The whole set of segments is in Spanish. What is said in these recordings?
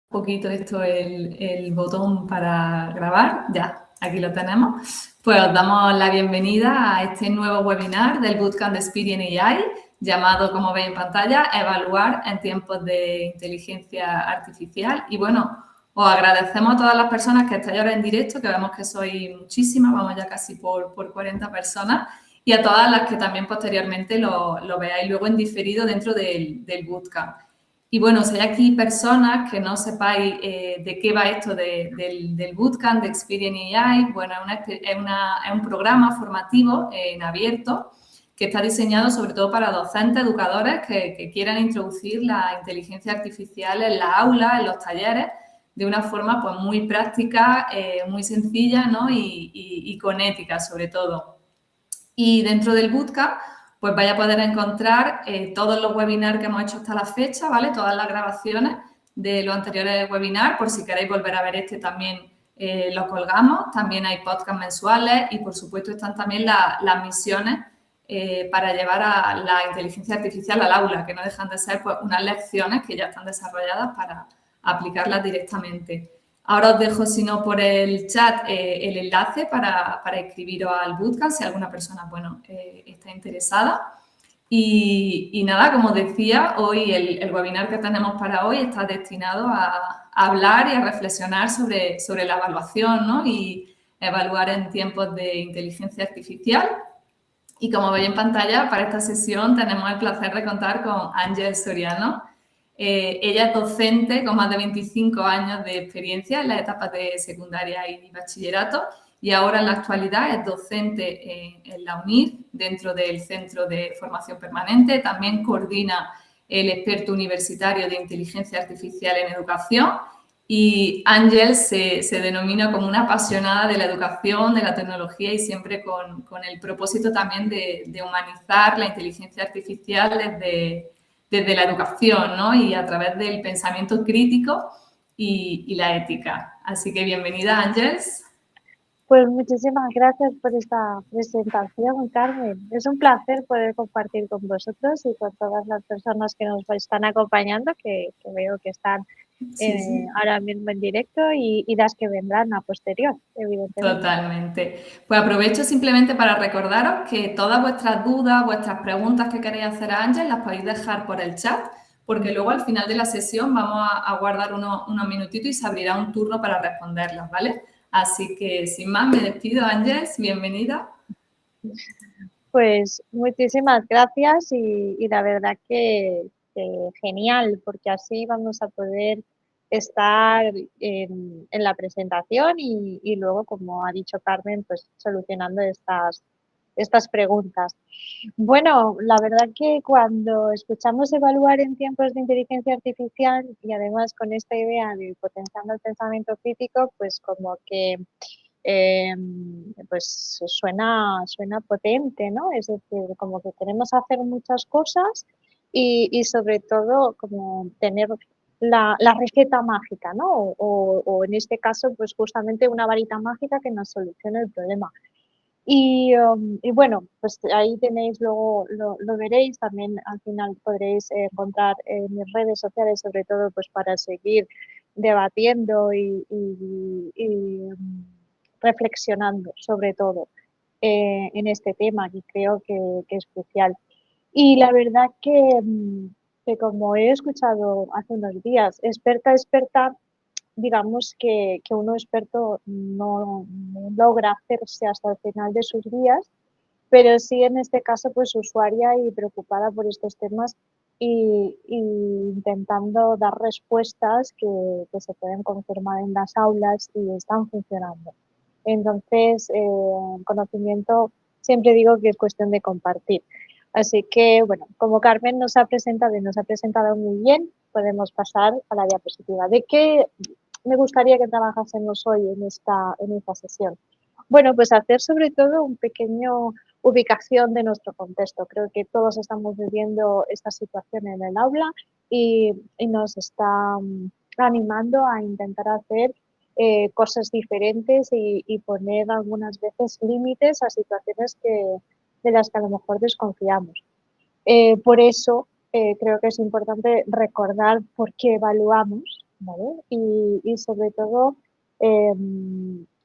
poquito esto el botón para grabar, ya, aquí lo tenemos. Pues os damos la bienvenida a este nuevo webinar del Bootcamp de Experience AI, llamado, como veis en pantalla, Evaluar en tiempos de inteligencia artificial. Y bueno, os agradecemos a todas las personas que estáis ahora en directo, que vemos que sois muchísimas, vamos ya casi por 40 personas, y a todas las que también posteriormente lo veáis luego en diferido dentro del Bootcamp. Y bueno, si hay aquí personas que no sepáis de qué va esto del Bootcamp de Experience AI, bueno, es un programa formativo en abierto que está diseñado sobre todo para docentes, educadores que quieran introducir la inteligencia artificial en la aula, en los talleres, de una forma pues muy práctica, muy sencilla, ¿no? y con ética sobre todo. Y dentro del Bootcamp pues vaya a poder encontrar todos los webinars que hemos hecho hasta la fecha, ¿vale? Todas las grabaciones de los anteriores webinars, por si queréis volver a ver este también lo colgamos. También hay podcasts mensuales y, por supuesto, están también las misiones para llevar a la inteligencia artificial al aula, que no dejan de ser pues, unas lecciones que ya están desarrolladas para aplicarlas directamente. Ahora os dejo, si no, por el chat el enlace para inscribiros al Bootcamp, si alguna persona, bueno, está interesada. Y nada, como decía, hoy el webinar que tenemos para hoy está destinado a hablar y a reflexionar sobre la evaluación, ¿no? Y evaluar en tiempos de inteligencia artificial. Y como veis en pantalla, para esta sesión tenemos el placer de contar con Ángel Soriano. Ella es docente con más de 25 años de experiencia en las etapas de secundaria y bachillerato y ahora en la actualidad es docente en la UNIR dentro del Centro de Formación Permanente. También coordina el experto universitario de inteligencia artificial en educación y Ángel se denomina como una apasionada de la educación, de la tecnología y siempre con el propósito también de humanizar la inteligencia artificial desde la educación, ¿no? Y a través del pensamiento crítico y la ética. Así que bienvenida, Ángeles. Pues muchísimas gracias por esta presentación, Carmen. Es un placer poder compartir con vosotros y con todas las personas que nos están acompañando, que veo que están Sí. ahora mismo en directo y las que vendrán a posterior, evidentemente. Totalmente. Pues aprovecho simplemente para recordaros que todas vuestras dudas, vuestras preguntas que queréis hacer a Ángel las podéis dejar por el chat, porque luego al final de la sesión vamos a guardar unos minutitos y se abrirá un turno para responderlas, ¿vale? Así que sin más me despido, Ángel, bienvenida. Pues muchísimas gracias y la verdad que genial, porque así vamos a poder estar en la presentación y luego, como ha dicho Carmen, pues solucionando estas preguntas. Bueno, la verdad que cuando escuchamos evaluar en tiempos de inteligencia artificial y además con esta idea de potenciando el pensamiento crítico, pues como que pues suena potente, ¿no? Es decir, como que queremos hacer muchas cosas y sobre todo como tener la receta mágica, ¿no? O en este caso, pues justamente una varita mágica que nos solucione el problema. Y bueno, pues ahí tenéis, luego lo veréis, también al final podréis encontrar en mis redes sociales, sobre todo pues para seguir debatiendo y reflexionando sobre todo en este tema que creo que es crucial. Y la verdad que como he escuchado hace unos días, experta, digamos que uno experto no logra hacerse hasta el final de sus días, pero sí en este caso pues usuaria y preocupada por estos temas y intentando dar respuestas que se pueden confirmar en las aulas y están funcionando. Entonces, conocimiento siempre digo que es cuestión de compartir. Así que, bueno, como Carmen nos ha presentado y nos ha presentado muy bien, podemos pasar a la diapositiva. ¿De qué me gustaría que trabajásemos hoy en esta sesión? Bueno, pues hacer sobre todo un pequeño ubicación de nuestro contexto. Creo que todos estamos viviendo esta situación en el aula y nos está animando a intentar hacer cosas diferentes y poner algunas veces límites a situaciones de las que a lo mejor desconfiamos. Por eso creo que es importante recordar por qué evaluamos ¿vale? Y sobre todo,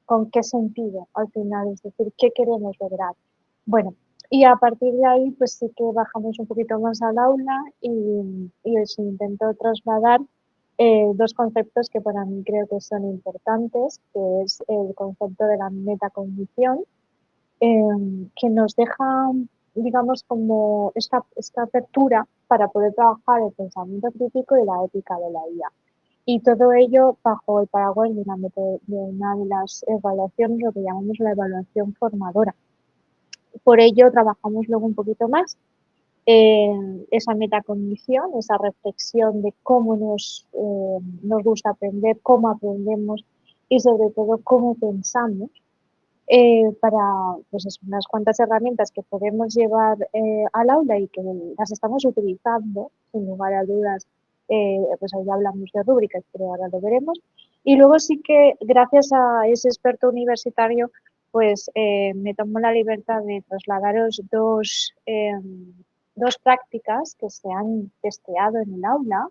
¿con qué sentido al final? Es decir, ¿qué queremos lograr? Bueno, y a partir de ahí, pues sí que bajamos un poquito más al aula y os intento trasladar dos conceptos que para mí creo que son importantes, que es el concepto de la metacognición, que nos deja, digamos, como esta apertura para poder trabajar el pensamiento crítico y la ética de la IA. Y todo ello bajo el paraguas de una de las evaluaciones, lo que llamamos la evaluación formadora. Por ello trabajamos luego un poquito más esa metacognición, esa reflexión de cómo nos gusta aprender, cómo aprendemos y sobre todo cómo pensamos para pues eso, unas cuantas herramientas que podemos llevar al aula y que las estamos utilizando, sin lugar a dudas, pues ahí hablamos de rúbricas, pero ahora lo veremos. Y luego sí que gracias a ese experto universitario, pues me tomo la libertad de trasladaros dos prácticas que se han testeado en el aula,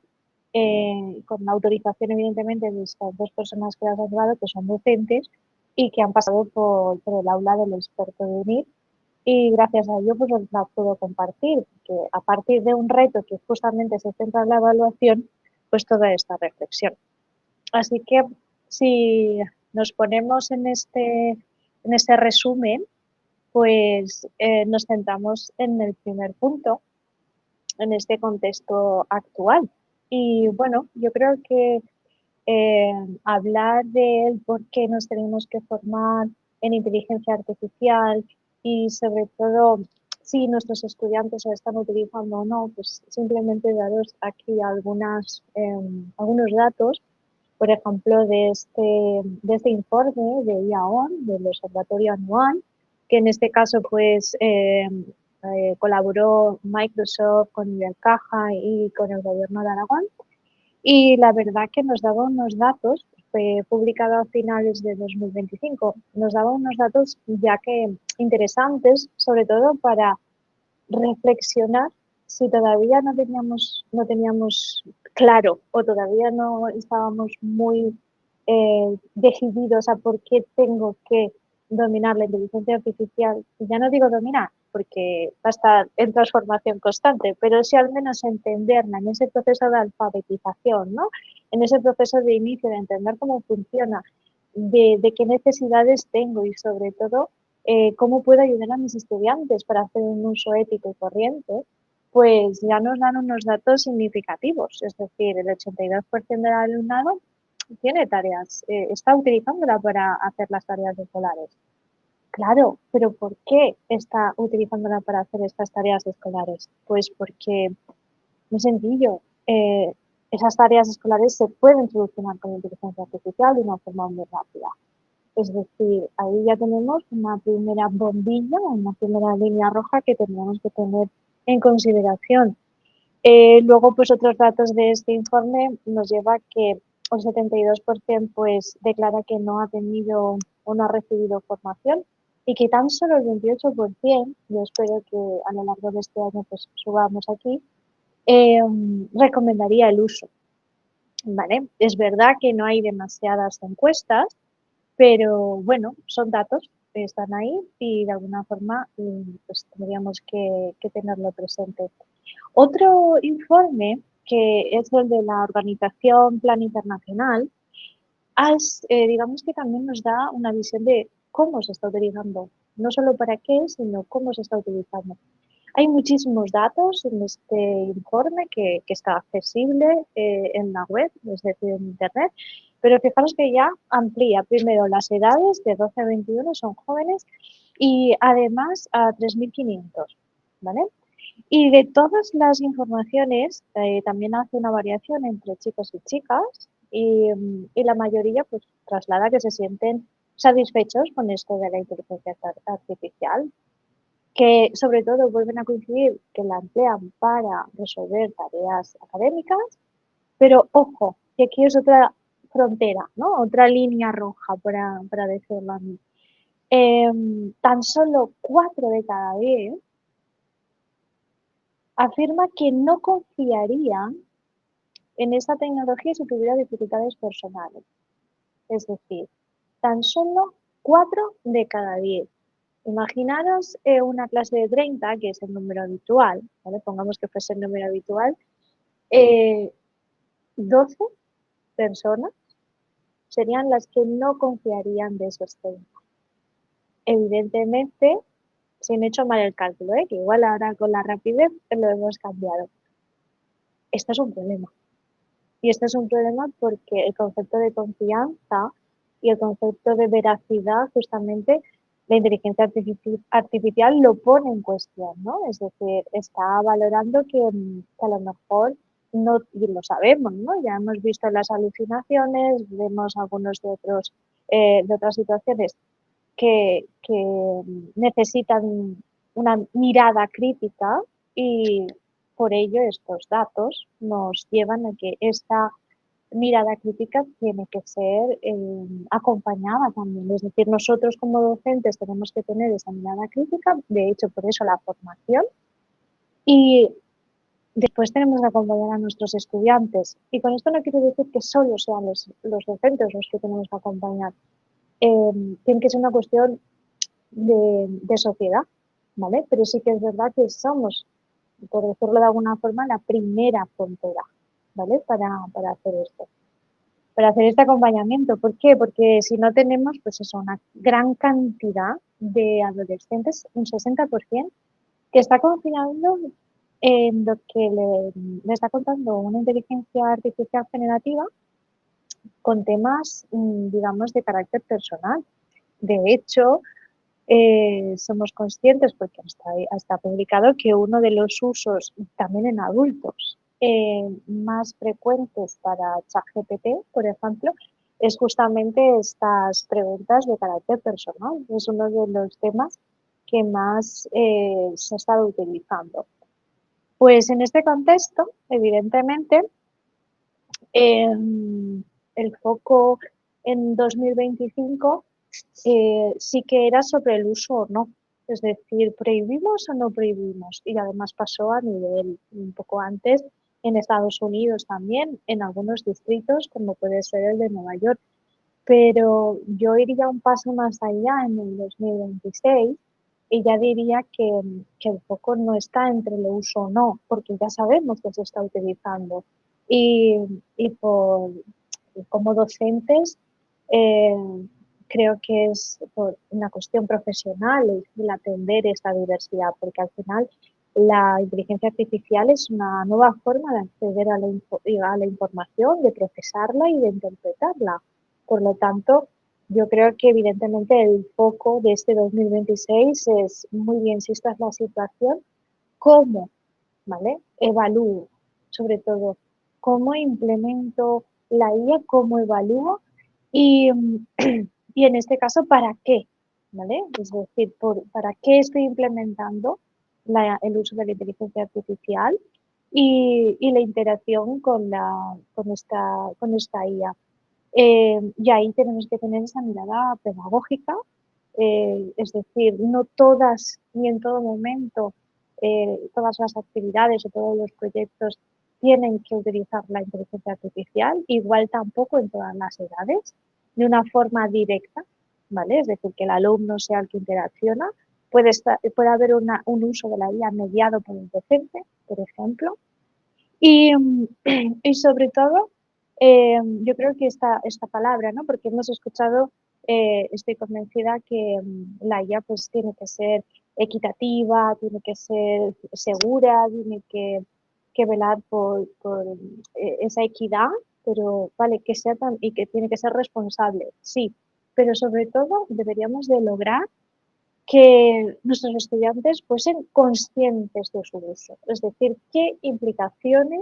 con la autorización evidentemente de estas dos personas que las han dado, que son docentes, y que han pasado por el aula del experto de UNIR y gracias a ello pues os la puedo compartir, que a partir de un reto que justamente se centra en la evaluación, pues toda esta reflexión. Así que si nos ponemos en este resumen, pues nos centramos en el primer punto, en este contexto actual. Y bueno, yo creo que eh, hablar del por qué nos tenemos que formar en inteligencia artificial y sobre todo si nuestros estudiantes lo están utilizando o no, pues simplemente daros aquí algunos datos, por ejemplo, de este informe de IAON, del Observatorio Anual, que en este caso pues colaboró Microsoft con Ibercaja y con el Gobierno de Aragón. Y la verdad que nos daba unos datos, fue publicado a finales de 2025, nos daba unos datos ya que interesantes, sobre todo para reflexionar si todavía no teníamos claro o todavía no estábamos muy decididos a por qué tengo que dominar la inteligencia artificial. Ya no digo dominar, porque va a estar en transformación constante, pero sí al menos entenderla en ese proceso de alfabetización, ¿no? En ese proceso de inicio, de entender cómo funciona, de qué necesidades tengo y sobre todo cómo puedo ayudar a mis estudiantes para hacer un uso ético y corriente, pues ya nos dan unos datos significativos. Es decir, el 82% del alumnado tiene tareas, está utilizándola para hacer las tareas escolares. Claro, pero ¿por qué está utilizándola para hacer estas tareas escolares? Pues porque, muy sencillo, esas tareas escolares se pueden solucionar con inteligencia artificial de una forma muy rápida. Es decir, ahí ya tenemos una primera bombilla, una primera línea roja que tendríamos que tener en consideración. Luego, pues otros datos de este informe nos lleva a que el 72% pues declara que no ha tenido o no ha recibido formación y que tan solo el 28%, yo espero que a lo largo de este año pues subamos aquí, eh, recomendaría el uso. ¿Vale? Es verdad que no hay demasiadas encuestas, pero bueno, son datos, están ahí y de alguna forma pues tendríamos que tenerlo presente. Otro informe, que es el de la Organización Plan Internacional, digamos que también nos da una visión de cómo se está utilizando, no solo para qué, sino cómo se está utilizando. Hay muchísimos datos en este informe que está accesible en la web, es decir, en Internet, pero fijaros que ya amplía primero las edades de 12 a 21, son jóvenes, y además a 3.500, ¿vale? Y de todas las informaciones, también hace una variación entre chicos y chicas y la mayoría pues traslada que se sienten satisfechos con esto de la inteligencia artificial, que sobre todo vuelven a coincidir que la emplean para resolver tareas académicas, pero ojo, que aquí es otra frontera, ¿no? Otra línea roja, para decirlo a mí. Tan solo 4 de cada 10 afirma que no confiarían en esa tecnología si tuviera dificultades personales. Es decir, tan solo 4 de cada 10. Imaginaros una clase de 30, que es el número habitual, ¿vale? Pongamos que fuese el número habitual, 12 personas serían las que no confiarían de esos 30. Evidentemente, se me ha hecho mal el cálculo, que igual ahora con la rapidez lo hemos cambiado. Esto es un problema. Y esto es un problema porque el concepto de confianza y el concepto de veracidad, justamente, la inteligencia artificial lo pone en cuestión, ¿no? Es decir, está valorando que a lo mejor no, y lo sabemos, ¿no? Ya hemos visto las alucinaciones, vemos algunos de otras situaciones que necesitan una mirada crítica y por ello estos datos nos llevan a que esta mirada crítica tiene que ser acompañada también. Es decir, nosotros como docentes tenemos que tener esa mirada crítica, de hecho por eso la formación, y después tenemos que acompañar a nuestros estudiantes. Y con esto no quiero decir que solo sean los docentes los que tenemos que acompañar. Tiene que ser una cuestión de sociedad, ¿vale? Pero sí que es verdad que somos, por decirlo de alguna forma, la primera frontera, ¿vale? Para hacer esto, para hacer este acompañamiento. ¿Por qué? Porque si no tenemos, pues eso, una gran cantidad de adolescentes, un 60%, que está confiando en lo que le está contando una inteligencia artificial generativa con temas, digamos, de carácter personal. De hecho, somos conscientes, porque está publicado, que uno de los usos, también en adultos, más frecuentes para ChatGPT, por ejemplo, es justamente estas preguntas de carácter personal. Es uno de los temas que más se ha estado utilizando. Pues en este contexto, evidentemente, el foco en 2025 sí que era sobre el uso o no. Es decir, ¿prohibimos o no prohibimos? Y además pasó a nivel un poco antes en Estados Unidos también, en algunos distritos, como puede ser el de Nueva York. Pero yo iría un paso más allá en el 2026 y ya diría que el foco no está entre el uso o no, porque ya sabemos que se está utilizando. Y, como docentes, eh, creo que es por una cuestión profesional el atender esta diversidad, porque al final la inteligencia artificial es una nueva forma de acceder a la información, de procesarla y de interpretarla. Por lo tanto, yo creo que evidentemente el foco de este 2026 es, muy bien, si esta es la situación, ¿cómo? ¿Vale? Evalúo, sobre todo, cómo implemento la IA, cómo evalúo y, y en este caso, ¿para qué? ¿Vale? Es decir, ¿para qué estoy implementando el uso de la inteligencia artificial y la interacción con esta IA? Y ahí tenemos que tener esa mirada pedagógica, es decir, no todas ni en todo momento todas las actividades o todos los proyectos tienen que utilizar la inteligencia artificial, igual tampoco en todas las edades, de una forma directa, ¿vale? Es decir, que el alumno sea el que interacciona, puede haber un uso de la IA mediado por el docente, por ejemplo, y, y sobre todo, yo creo que esta palabra, ¿no? Porque hemos escuchado, estoy convencida que la IA pues tiene que ser equitativa, tiene que ser segura, tiene que velar por esa equidad, pero vale, que sea y que tiene que ser responsable, sí, pero sobre todo deberíamos de lograr que nuestros estudiantes fuesen conscientes de su uso, es decir, qué implicaciones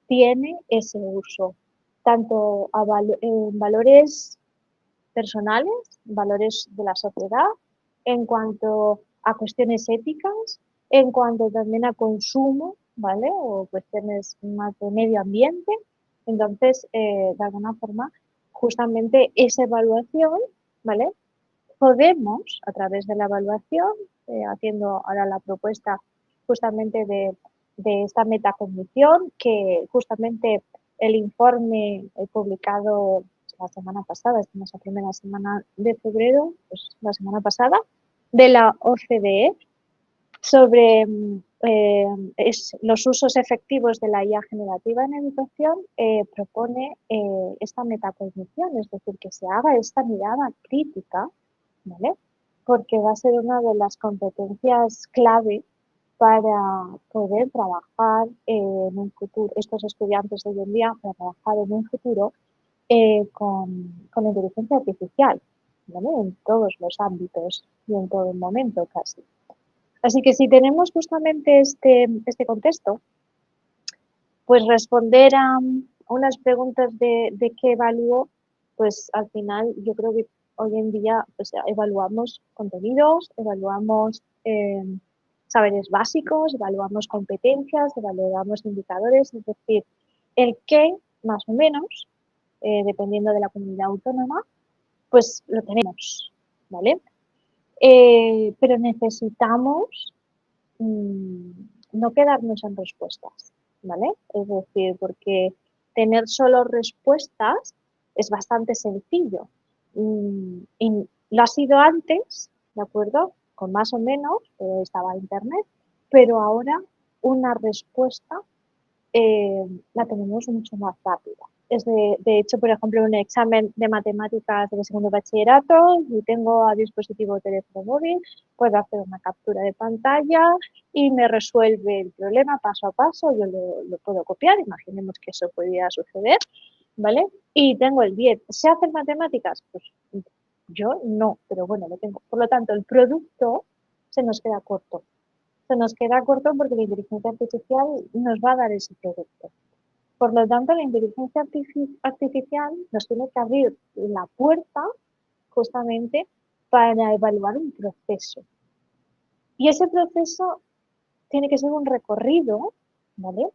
tiene ese uso, tanto en valores personales, valores de la sociedad, en cuanto a cuestiones éticas, en cuanto también a consumo, ¿vale? O cuestiones más de medio ambiente. Entonces, de alguna forma, justamente esa evaluación, ¿vale? Podemos, a través de la evaluación, haciendo ahora la propuesta justamente de esta metacognición, que justamente el informe publicado la semana pasada, estamos la primera semana de febrero, pues la semana pasada, de la OCDE sobre los usos efectivos de la IA generativa en educación, propone esta metacognición, es decir, que se haga esta mirada crítica, ¿vale? Porque va a ser una de las competencias clave para poder trabajar en un futuro, estos estudiantes de hoy en día, para trabajar en un futuro con inteligencia artificial, ¿vale? En todos los ámbitos y en todo el momento casi. Así que si tenemos justamente este contexto, pues responder a unas preguntas de qué evalúo, pues al final yo creo que hoy en día pues, evaluamos contenidos, evaluamos saberes básicos, evaluamos competencias, evaluamos indicadores, es decir, el qué más o menos, dependiendo de la comunidad autónoma, pues lo tenemos, ¿vale? Pero necesitamos no quedarnos en respuestas, ¿vale? Es decir, porque tener solo respuestas es bastante sencillo. Y lo ha sido antes, ¿de acuerdo? Con más o menos, estaba Internet, pero ahora una respuesta la tenemos mucho más rápida. De hecho, por ejemplo, un examen de matemáticas de segundo bachillerato y tengo a dispositivo teléfono móvil, puedo hacer una captura de pantalla y me resuelve el problema paso a paso, yo lo puedo copiar, imaginemos que eso podría suceder, ¿vale? Y tengo el 10. ¿Sé hacer matemáticas? Pues yo no, pero bueno, lo tengo. Por lo tanto, el producto se nos queda corto. Se nos queda corto porque la inteligencia artificial nos va a dar ese producto. Por lo tanto, la inteligencia artificial nos tiene que abrir la puerta justamente para evaluar un proceso. Y ese proceso tiene que ser un recorrido, ¿vale?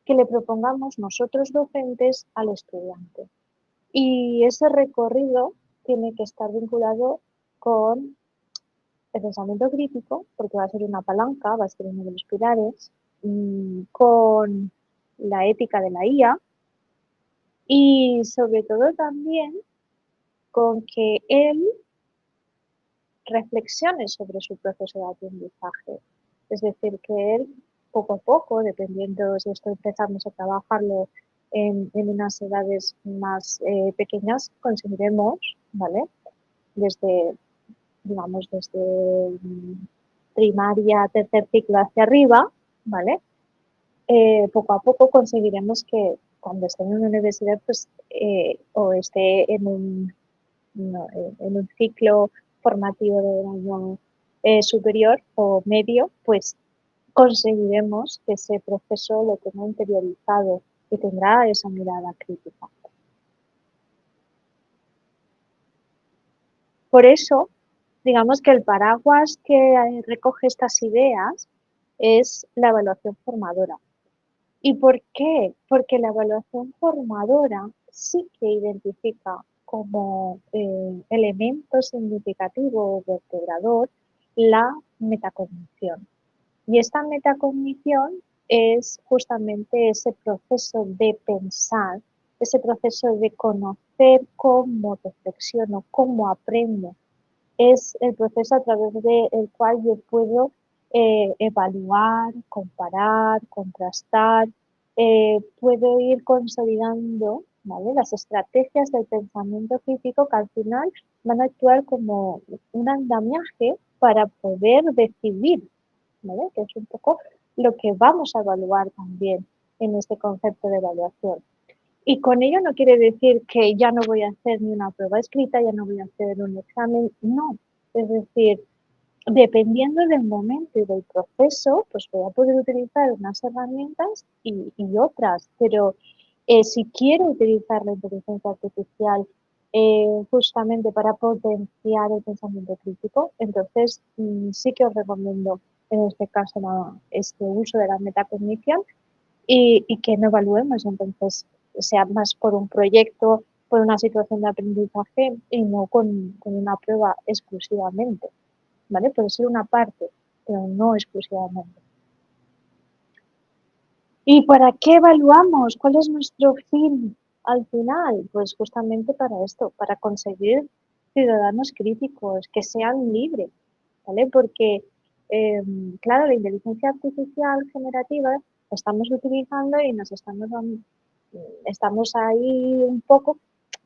Que le propongamos nosotros docentes al estudiante. Y ese recorrido tiene que estar vinculado con el pensamiento crítico, porque va a ser una palanca, va a ser uno de los pilares, con la ética de la IA y sobre todo también con que él reflexione sobre su proceso de aprendizaje. Es decir, que él poco a poco, dependiendo si esto empezamos a trabajarlo en unas edades más pequeñas, conseguiremos, ¿vale? Desde, digamos, desde primaria, tercer ciclo hacia arriba, ¿vale? Poco a poco conseguiremos que cuando esté en una universidad, pues, o esté en un ciclo formativo de año superior o medio, pues conseguiremos que ese proceso lo tenga interiorizado y tendrá esa mirada crítica. Por eso, digamos que el paraguas que recoge estas ideas es la evaluación formadora. ¿Y por qué? Porque la evaluación formadora sí que identifica como elemento significativo o vertebrador la metacognición. Y esta metacognición es justamente ese proceso de pensar, ese proceso de conocer cómo reflexiono, cómo aprendo. Es el proceso a través del cual yo puedo evaluar, comparar, contrastar, puedo ir consolidando, ¿vale? Las estrategias del pensamiento crítico que al final van a actuar como un andamiaje para poder decidir, ¿vale? Que es un poco lo que vamos a evaluar también en este concepto de evaluación. Y con ello no quiere decir que ya no voy a hacer ni una prueba escrita, ya no voy a hacer un examen, no. Es decir, dependiendo del momento y del proceso, pues voy a poder utilizar unas herramientas y otras, pero si quiero utilizar la inteligencia artificial justamente para potenciar el pensamiento crítico, entonces sí que os recomiendo en este caso este uso de la metacognición y que no evaluemos entonces, sea más por un proyecto, por una situación de aprendizaje y no con una prueba exclusivamente. ¿Vale? Puede ser una parte, pero no exclusivamente. ¿Y para qué evaluamos? ¿Cuál es nuestro fin al final? Pues justamente para esto, para conseguir ciudadanos críticos que sean libres, ¿vale? Porque, claro, la inteligencia artificial generativa la estamos utilizando y nos estamos ahí un poco,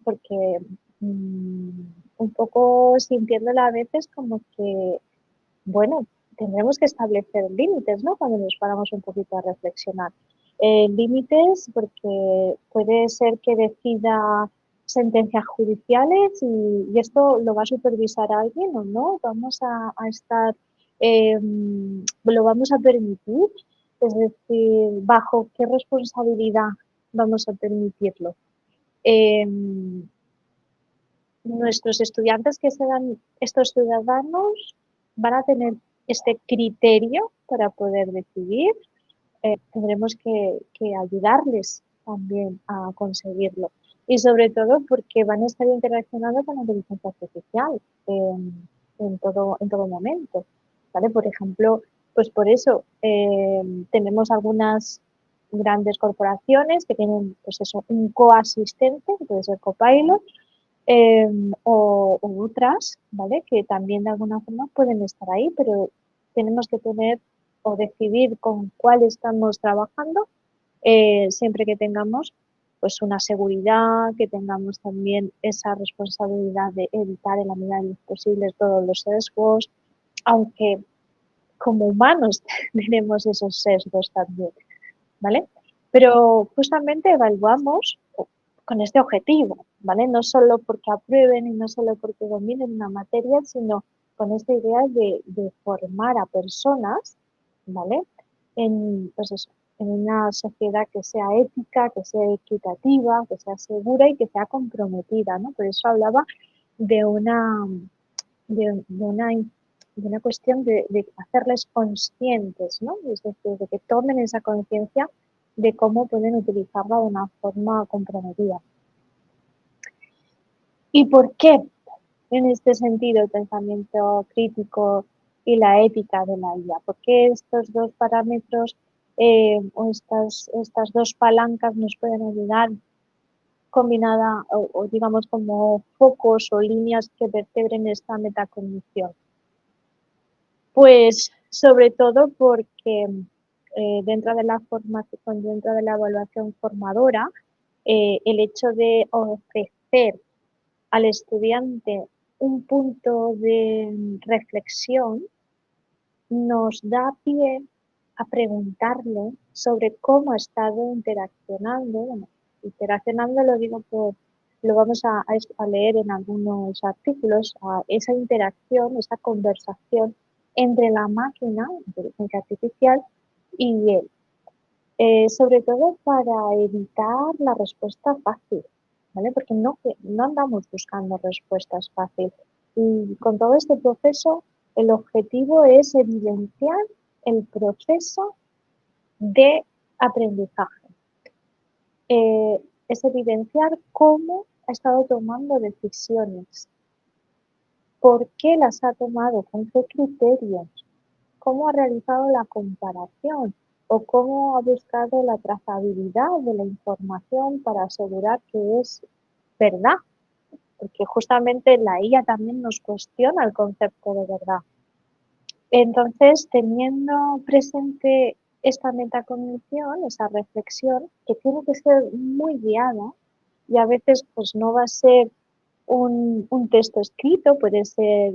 porque un poco sintiéndola a veces como que, bueno, tendremos que establecer límites, ¿no? Cuando nos paramos un poquito a reflexionar. Límites porque puede ser que decida sentencias judiciales y esto lo va a supervisar alguien o no. Vamos a estar, lo vamos a permitir, es decir, bajo qué responsabilidad vamos a permitirlo. Nuestros estudiantes que serán estos ciudadanos van a tener este criterio para poder decidir. Tendremos que ayudarles también a conseguirlo. Y sobre todo porque van a estar interaccionando con la inteligencia artificial en todo momento. ¿Vale? Por ejemplo, pues por eso tenemos algunas grandes corporaciones que tienen pues eso, un coasistente, que puede ser Copilot, o otras, ¿vale? Que también de alguna forma pueden estar ahí, pero tenemos que tener o decidir con cuál estamos trabajando, siempre que tengamos pues una seguridad, que tengamos también esa responsabilidad de evitar en la medida de lo posible todos los sesgos, aunque como humanos tenemos esos sesgos también, ¿vale? Pero justamente evaluamos con este objetivo, ¿vale? No solo porque aprueben y no solo porque dominen una materia, sino con esta idea de formar a personas, ¿vale? Pues eso, en una sociedad que sea ética, que sea equitativa, que sea segura y que sea comprometida, ¿no? Por eso hablaba de una, de una, de una cuestión de hacerles conscientes, ¿no? Es decir, de que tomen esa conciencia de cómo pueden utilizarla de una forma comprometida. ¿Y por qué en este sentido el pensamiento crítico y la ética de la IA? ¿Por qué estos dos parámetros o estas dos palancas nos pueden ayudar combinada o digamos como focos o líneas que vertebren esta metacognición? Pues sobre todo porque dentro de la formación, dentro de la evaluación formadora, el hecho de ofrecer al estudiante un punto de reflexión nos da pie a preguntarle sobre cómo ha estado interaccionando. Bueno, interaccionando lo digo lo vamos a leer en algunos artículos, a esa interacción, esa conversación entre la máquina, inteligencia artificial, y él. Sobre todo para evitar la respuesta fácil, ¿vale? Porque no andamos buscando respuestas fáciles. Y con todo este proceso, el objetivo es evidenciar el proceso de aprendizaje. Es evidenciar cómo ha estado tomando decisiones, por qué las ha tomado, con qué criterios, cómo ha realizado la comparación o cómo ha buscado la trazabilidad de la información para asegurar que es verdad, porque justamente la IA también nos cuestiona el concepto de verdad. Entonces, teniendo presente esta metacognición, esa reflexión, que tiene que ser muy guiada y a veces pues no va a ser un texto escrito, puede ser,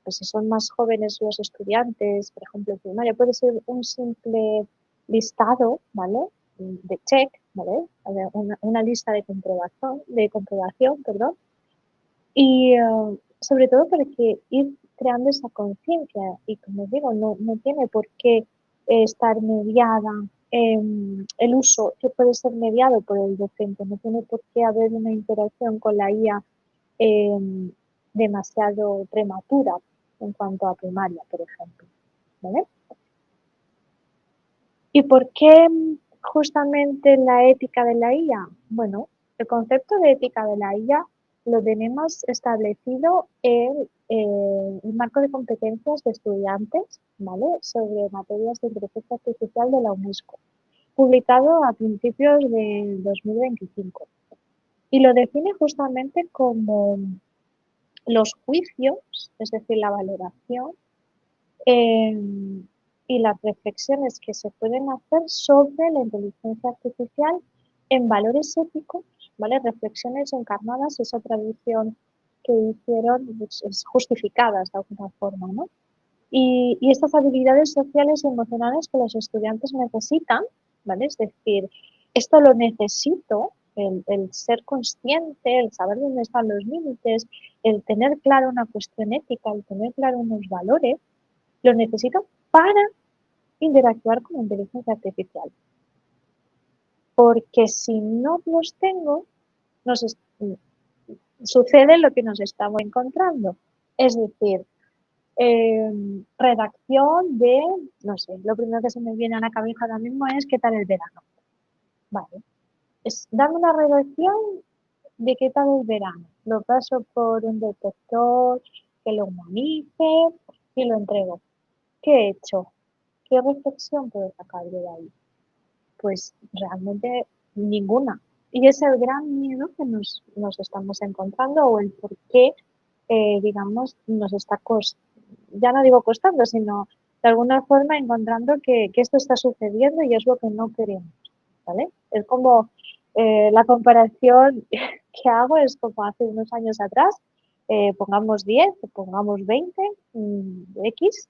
pues si son más jóvenes los estudiantes, por ejemplo, en primaria, puede ser un simple listado, ¿vale? De check, ¿vale? Una lista de comprobación, perdón, y sobre todo para que ir creando esa conciencia y como digo, no tiene por qué estar mediada, el uso que puede ser mediado por el docente, no tiene por qué haber una interacción con la IA demasiado prematura en cuanto a primaria, por ejemplo. ¿Vale? ¿Y por qué justamente la ética de la IA? Bueno, el concepto de ética de la IA lo tenemos establecido en el marco de competencias de estudiantes, ¿vale? Sobre materias de inteligencia artificial de la UNESCO. publicado a principios del 2025 y lo define justamente como los juicios, es decir, la valoración eh, y las reflexiones que se pueden hacer sobre la inteligencia artificial en valores éticos, ¿vale? Reflexiones encarnadas, esa traducción que hicieron pues, es justificadas de alguna forma, ¿no? Y estas habilidades sociales y emocionales que los estudiantes necesitan, ¿vale? Es decir, esto lo necesito, el ser consciente, el saber dónde están los límites, el tener claro una cuestión ética, el tener claro unos valores, lo necesito para interactuar con la inteligencia artificial. Porque si no los tengo, nos sucede lo que nos estamos encontrando. Es decir, redacción de, no sé, lo primero que se me viene a la cabeza ahora mismo es ¿qué tal el verano? Vale, es darme una redacción de qué tal el verano. Lo paso por un detector que lo humanice y lo entrego. ¿Qué he hecho? ¿Qué reflexión puedo sacar de ahí? Pues realmente ninguna. Y es el gran miedo que nos estamos encontrando o el por qué, digamos, nos está ya no digo costando, sino de alguna forma encontrando que esto está sucediendo y es lo que no queremos, ¿vale? Es como la comparación que hago es como hace unos años atrás, pongamos 10, pongamos 20, X,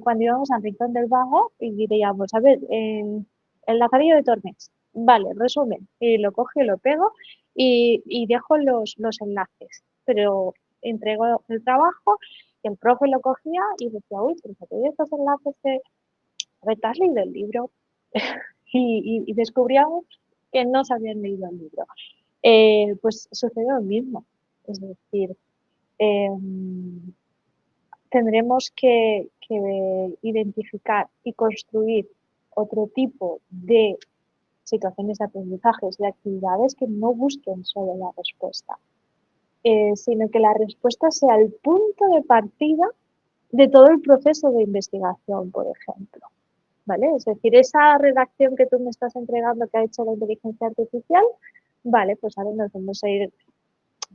cuando íbamos al Rincón del Vago y diríamos, a ver, el Lazarillo de Tormes, vale, resumen, y lo cojo y lo pego y dejo los enlaces, pero entrego el trabajo y el profe lo cogía y decía, uy, pero ¿por qué estos enlaces de, a ver, ¿te has leído el libro? Y descubríamos que no se habían leído el libro. Pues sucedió lo mismo, es decir, tendremos que identificar y construir otro tipo de situaciones de aprendizajes, de actividades que no busquen solo la respuesta, sino que la respuesta sea el punto de partida de todo el proceso de investigación, por ejemplo. ¿Vale? Es decir, esa redacción que tú me estás entregando que ha hecho la inteligencia artificial, vale, pues ahora nos vamos a ir,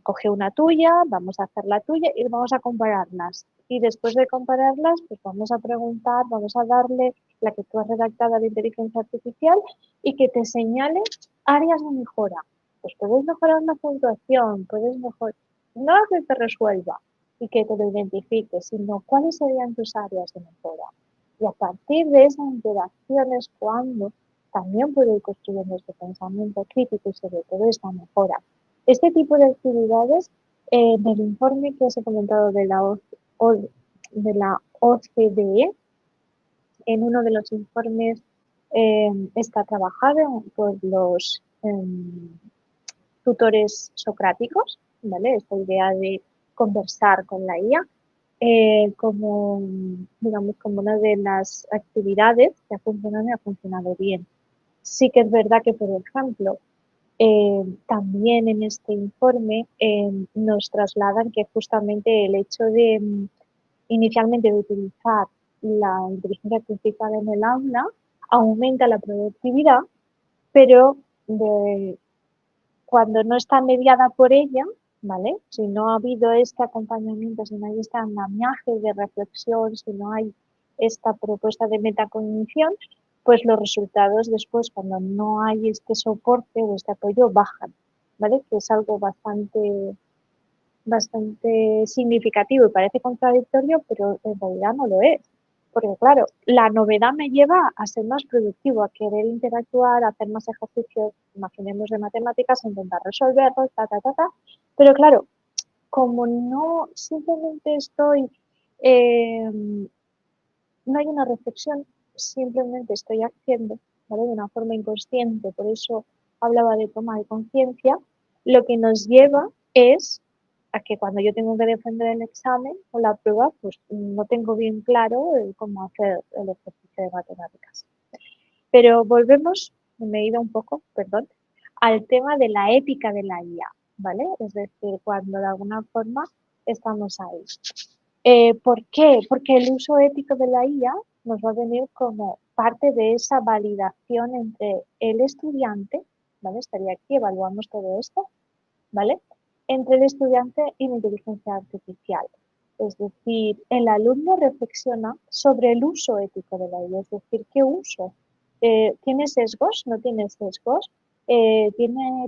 coge una tuya, vamos a hacer la tuya y vamos a compararlas. Y después de compararlas, pues vamos a preguntar, vamos a darle la que tú has redactado a la inteligencia artificial y que te señale áreas de mejora. Pues puedes mejorar la puntuación, puedes mejorar, no que te resuelva y que te lo identifique, sino cuáles serían tus áreas de mejora. Y a partir de esa interacción es cuando también puedo ir construyendo este pensamiento crítico y sobre todo esta mejora. Este tipo de actividades del informe que os he comentado de la OCDE, en uno de los informes está trabajado por los tutores socráticos, ¿vale? Esta idea de conversar con la IA como, digamos, como una de las actividades que ha funcionado y ha funcionado bien. Sí que es verdad que, por ejemplo, también en este informe nos trasladan que justamente el hecho de inicialmente de utilizar la inteligencia artificial en el aula aumenta la productividad, pero cuando no está mediada por ella, ¿vale? Si no ha habido este acompañamiento, si no hay este andamiaje de reflexión, si no hay esta propuesta de metacognición, pues los resultados después, cuando no hay este soporte o este apoyo, bajan, ¿vale? Que es algo bastante significativo y parece contradictorio, pero en realidad no lo es. Porque claro, la novedad me lleva a ser más productivo, a querer interactuar, a hacer más ejercicios, imaginemos de matemáticas, a intentar resolverlos, Pero claro, como no simplemente eh, no hay una reflexión, simplemente estoy haciendo, ¿vale? De una forma inconsciente, por eso hablaba de toma de conciencia, lo que nos lleva es a que cuando yo tengo que defender el examen o la prueba, pues no tengo bien claro cómo hacer el ejercicio de matemáticas. Pero volvemos, me he ido un poco, perdón, al tema de la ética de la IA, ¿vale? Es decir, cuando de alguna forma estamos ahí. ¿Por qué? Porque el uso ético de la IA nos va a venir como parte de esa validación entre el estudiante, ¿vale? Estaría aquí, evaluamos todo esto, ¿vale? Entre el estudiante y la inteligencia artificial. Es decir, el alumno reflexiona sobre el uso ético de la IA, es decir, ¿qué uso? ¿Tiene sesgos? ¿No tiene sesgos?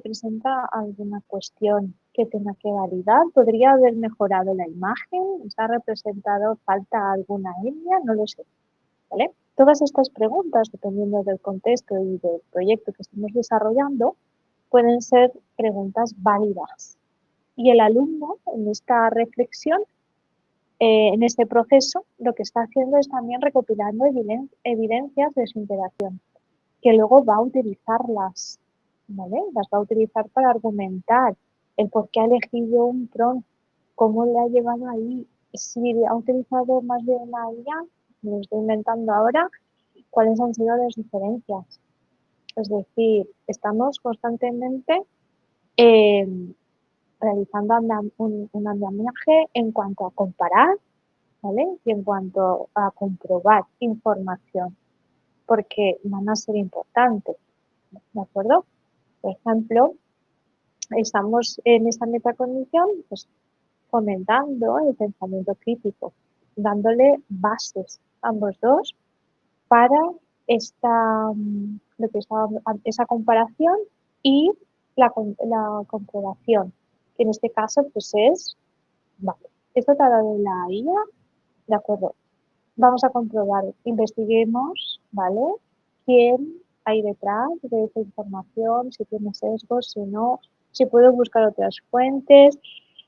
¿Presenta alguna cuestión que tenga que validar? ¿Podría haber mejorado la imagen? ¿Está representado, falta alguna etnia? No lo sé, ¿vale? Todas estas preguntas, dependiendo del contexto y del proyecto que estemos desarrollando, pueden ser preguntas válidas. Y el alumno, en esta reflexión, en este proceso, lo que está haciendo es también recopilando evidencias de su interacción, que luego va a utilizarlas, ¿vale? Las va a utilizar para argumentar el por qué ha elegido un prompt, cómo le ha llevado ahí, si ha utilizado más de una IA, me lo estoy inventando ahora, cuáles han sido las diferencias. Es decir, estamos constantemente eh, realizando un andamiaje en cuanto a comparar, ¿vale? Y en cuanto a comprobar información, porque van a ser importantes, ¿de acuerdo? Por ejemplo, estamos en esta metacognición, pues, fomentando el pensamiento crítico, dándole bases a ambos dos para esa comparación y la comprobación, que en este caso pues es, vale, esto te ha dado la IA, de acuerdo, vamos a comprobar, investiguemos, ¿vale? ¿Quién hay detrás de esa información? Si tiene sesgos, si no, si puedo buscar otras fuentes,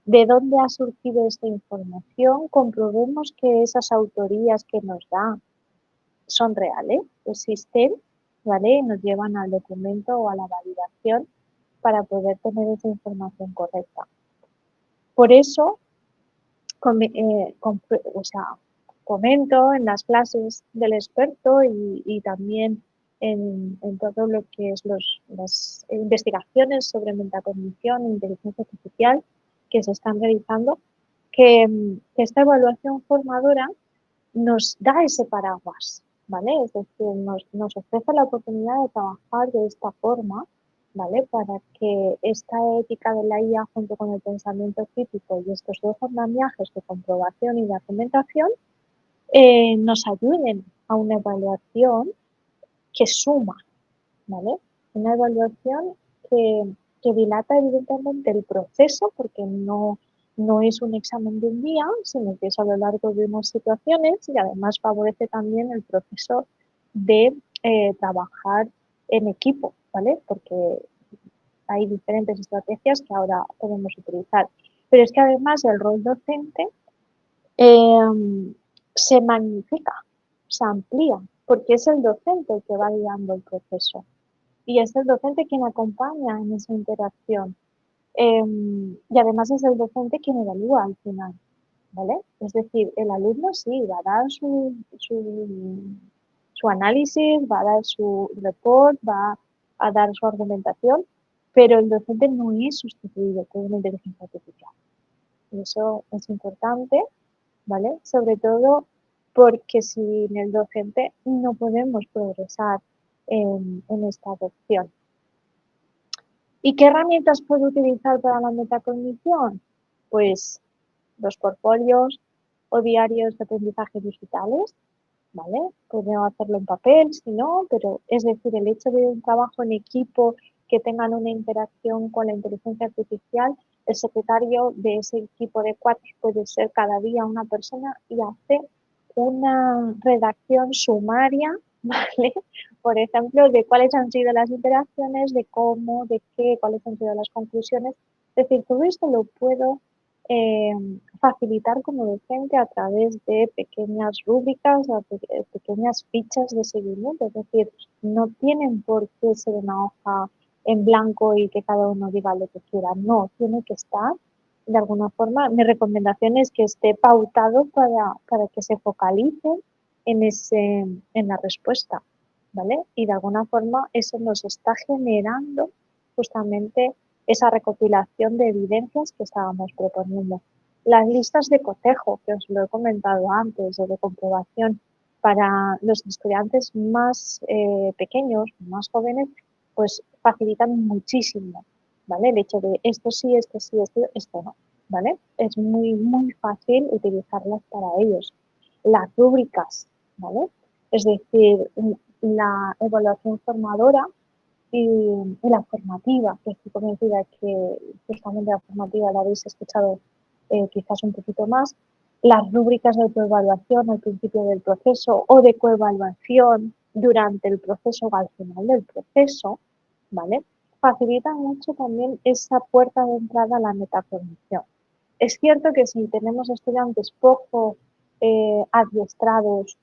de dónde ha surgido esta información, comprobemos que esas autorías que nos da son reales, existen, ¿vale? Y nos llevan al documento o a la validación para poder tener esa información correcta. Por eso, o sea, comento en las clases del experto y también en todo lo que es las investigaciones sobre metacognición e inteligencia artificial que se están realizando, que esta evaluación formadora nos da ese paraguas, ¿vale? Es decir, nos ofrece la oportunidad de trabajar de esta forma, ¿vale? Para que esta ética de la IA junto con el pensamiento crítico y estos dos andamiajes de comprobación y de argumentación nos ayuden a una evaluación que suma, ¿vale? Una evaluación que dilata evidentemente el proceso porque no es un examen de un día, sino que es a lo largo de unas situaciones y además favorece también el proceso de trabajar en equipo, ¿vale? Porque hay diferentes estrategias que ahora podemos utilizar. Pero es que además el rol docente se magnifica, se amplía, porque es el docente el que va guiando el proceso y es el docente quien acompaña en esa interacción. Y además es el docente quien evalúa al final, ¿vale? Es decir, el alumno sí va a dar su análisis, va a dar su report, va a dar su argumentación, pero el docente no es sustituido por una inteligencia artificial. Y eso es importante, ¿vale? Sobre todo porque sin el docente no podemos progresar en esta adopción. ¿Y qué herramientas puedo utilizar para la metacognición? Pues los portfolios o diarios de aprendizaje digitales, ¿vale? Puedo hacerlo en papel, si no, pero es decir, el hecho de un trabajo en equipo que tengan una interacción con la inteligencia artificial, el secretario de ese equipo de 4 puede ser cada día una persona y hace una redacción sumaria, ¿vale? Por ejemplo, de cuáles han sido las interacciones, de cómo, de qué, cuáles han sido las conclusiones. Es decir, todo esto lo puedo eh, facilitar como docente a través de pequeñas rúbricas o pequeñas fichas de seguimiento. Es decir, no tienen por qué ser una hoja en blanco y que cada uno diga lo que quiera. No, tiene que estar de alguna forma. Mi recomendación es que esté pautado para que se focalicen en la respuesta, ¿vale? Y de alguna forma eso nos está generando justamente esa recopilación de evidencias que estábamos proponiendo. Las listas de cotejo, que os lo he comentado antes, o de comprobación, para los estudiantes más pequeños, más jóvenes, pues facilitan muchísimo, ¿vale? El hecho de esto sí, esto no, ¿vale? Es muy, muy fácil utilizarlas para ellos. Las rúbricas, ¿vale? Es decir, la evaluación formadora y la formativa, que estoy convencida que justamente la formativa la habéis escuchado quizás un poquito más, las rúbricas de autoevaluación al principio del proceso o de coevaluación durante el proceso o al final del proceso, ¿vale? Facilitan mucho también esa puerta de entrada a la metacognición. Es cierto que si tenemos estudiantes poco adiestrados,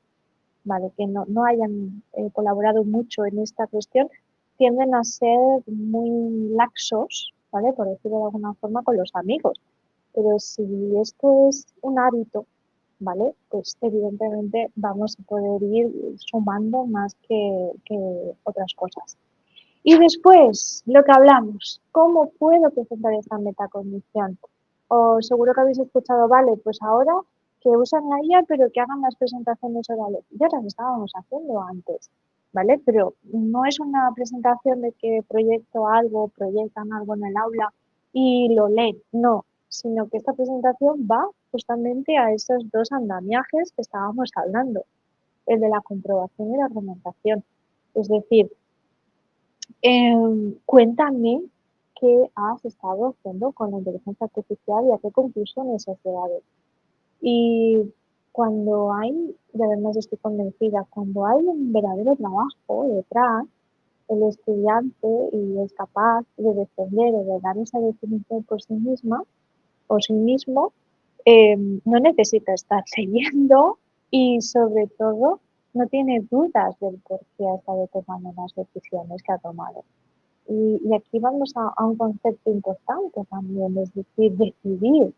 ¿vale? Que no hayan colaborado mucho en esta cuestión, tienden a ser muy laxos, ¿vale? Por decirlo de alguna forma, con los amigos. Pero si esto es un hábito, ¿vale? Pues evidentemente vamos a poder ir sumando más que otras cosas. Y después, lo que hablamos, ¿cómo puedo presentar esta metacognición? O seguro que habéis escuchado, vale, pues ahora que usan la IA, pero que hagan las presentaciones orales. Ya las estábamos haciendo antes, ¿vale? Pero no es una presentación de que proyectan algo en el aula y lo leen, no, sino que esta presentación va justamente a esos dos andamiajes que estábamos hablando, el de la comprobación y la argumentación. Es decir, cuéntame qué has estado haciendo con la inteligencia artificial y a qué conclusiones has llegado. Y cuando hay, y además estoy convencida, cuando hay un verdadero trabajo detrás, el estudiante y es capaz de defender o de dar esa definición por sí misma o sí mismo, no necesita estar leyendo y sobre todo no tiene dudas del por qué ha estado tomando las decisiones que ha tomado. Y aquí vamos a un concepto importante también, es decir, decidir.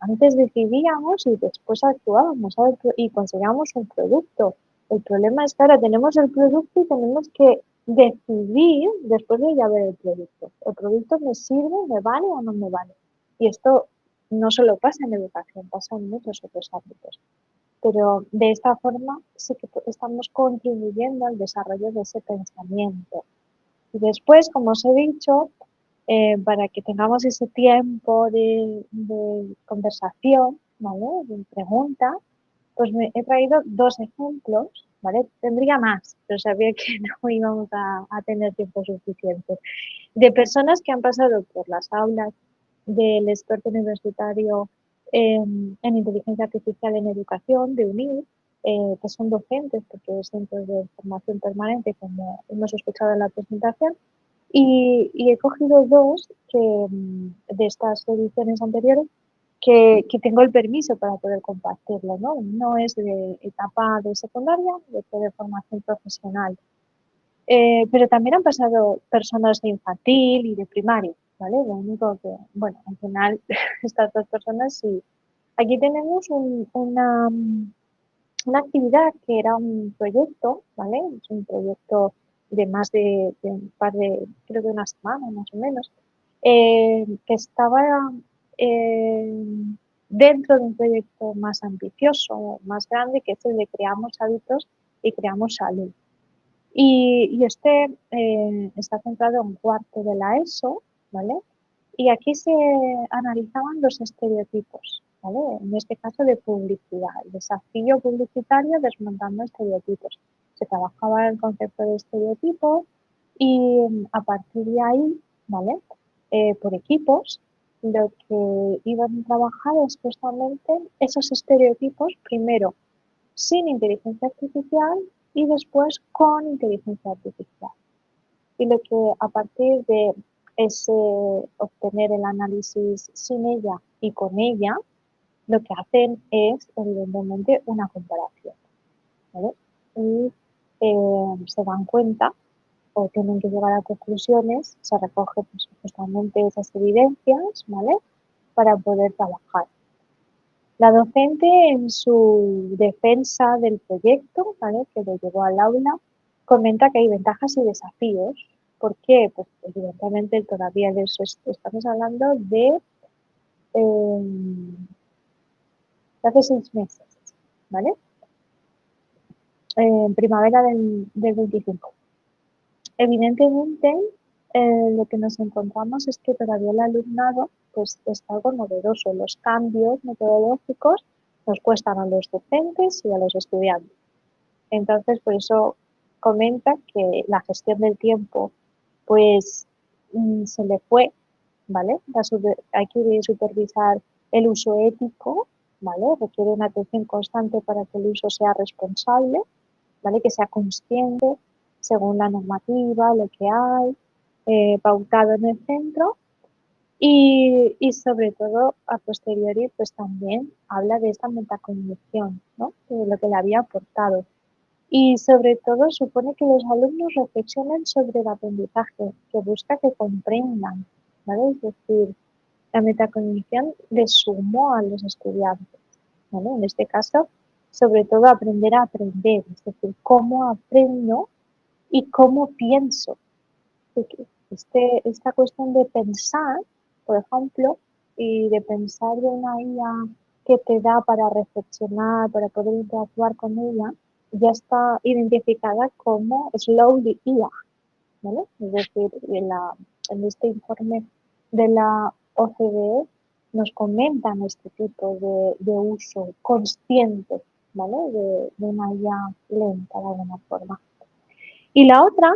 Antes decidíamos y después actuábamos, ¿sabes? Y conseguíamos un producto. El problema es que ahora tenemos el producto y tenemos que decidir después de ya ver el producto. ¿El producto me sirve, me vale o no me vale? Y esto no solo pasa en educación, pasa en muchos otros ámbitos. Pero de esta forma sí que estamos contribuyendo al desarrollo de ese pensamiento. Y después, como os he dicho, para que tengamos ese tiempo de conversación, ¿vale? De pregunta, pues me he traído dos ejemplos, ¿vale? Tendría más, pero sabía que no íbamos a tener tiempo suficiente. De personas que han pasado por las aulas del experto universitario en inteligencia artificial en educación, de UNIR, que son docentes, porque es centros de formación permanente, como hemos escuchado en la presentación, y he cogido dos de estas ediciones anteriores que tengo el permiso para poder compartirlo, ¿no? Uno es de etapa de secundaria y otro de formación profesional. Pero también han pasado personas de infantil y de primaria, ¿vale? Lo único que, bueno, al final estas dos personas sí. Aquí tenemos una actividad que era un proyecto, ¿vale? Es un proyecto de más de un par de, creo que una semana más o menos, que estaba eh, dentro de un proyecto más ambicioso, más grande, que es el de creamos hábitos y creamos salud. Y este está centrado en cuarto de la ESO, ¿vale? Y aquí se analizaban los estereotipos, ¿vale? En este caso de publicidad, el desafío publicitario desmontando estereotipos. Se trabajaba el concepto de estereotipo y a partir de ahí, ¿vale? Por equipos, lo que iban a trabajar es justamente esos estereotipos, primero sin inteligencia artificial y después con inteligencia artificial. Y lo que a partir de ese obtener el análisis sin ella y con ella, lo que hacen es evidentemente una comparación, ¿vale? Y se dan cuenta o tienen que llegar a conclusiones, se recogen pues, justamente esas evidencias, ¿vale? Para poder trabajar. La docente en su defensa del proyecto, ¿vale? Que lo llevó al aula, comenta que hay ventajas y desafíos. ¿Por qué? Pues evidentemente todavía de eso estamos hablando de hace 6 meses, ¿vale? en primavera del 25. Evidentemente, lo que nos encontramos es que todavía el alumnado pues, está algo novedoso. Los cambios metodológicos nos cuestan a los docentes y a los estudiantes. Entonces, por eso comenta que la gestión del tiempo pues se le fue, ¿vale? Hay que supervisar el uso ético, ¿vale? Requiere una atención constante para que el uso sea responsable, ¿vale? Que sea consciente según la normativa, lo que hay, pautado en el centro y sobre todo a posteriori pues también habla de esta metacognición, ¿no? De lo que le había aportado. Y sobre todo supone que los alumnos reflexionen sobre el aprendizaje, que busca que comprendan, ¿vale? Es decir, la metacognición le sumó a los estudiantes, ¿vale? En este caso, sobre todo aprender a aprender, es decir, cómo aprendo y cómo pienso. Esta cuestión de pensar, por ejemplo, y de pensar de una IA que te da para reflexionar, para poder interactuar con ella, ya está identificada como Slowly IA, ¿vale? Es decir, en este informe de la OCDE nos comentan este tipo de uso consciente, ¿vale? De una IA lenta de alguna forma. Y la otra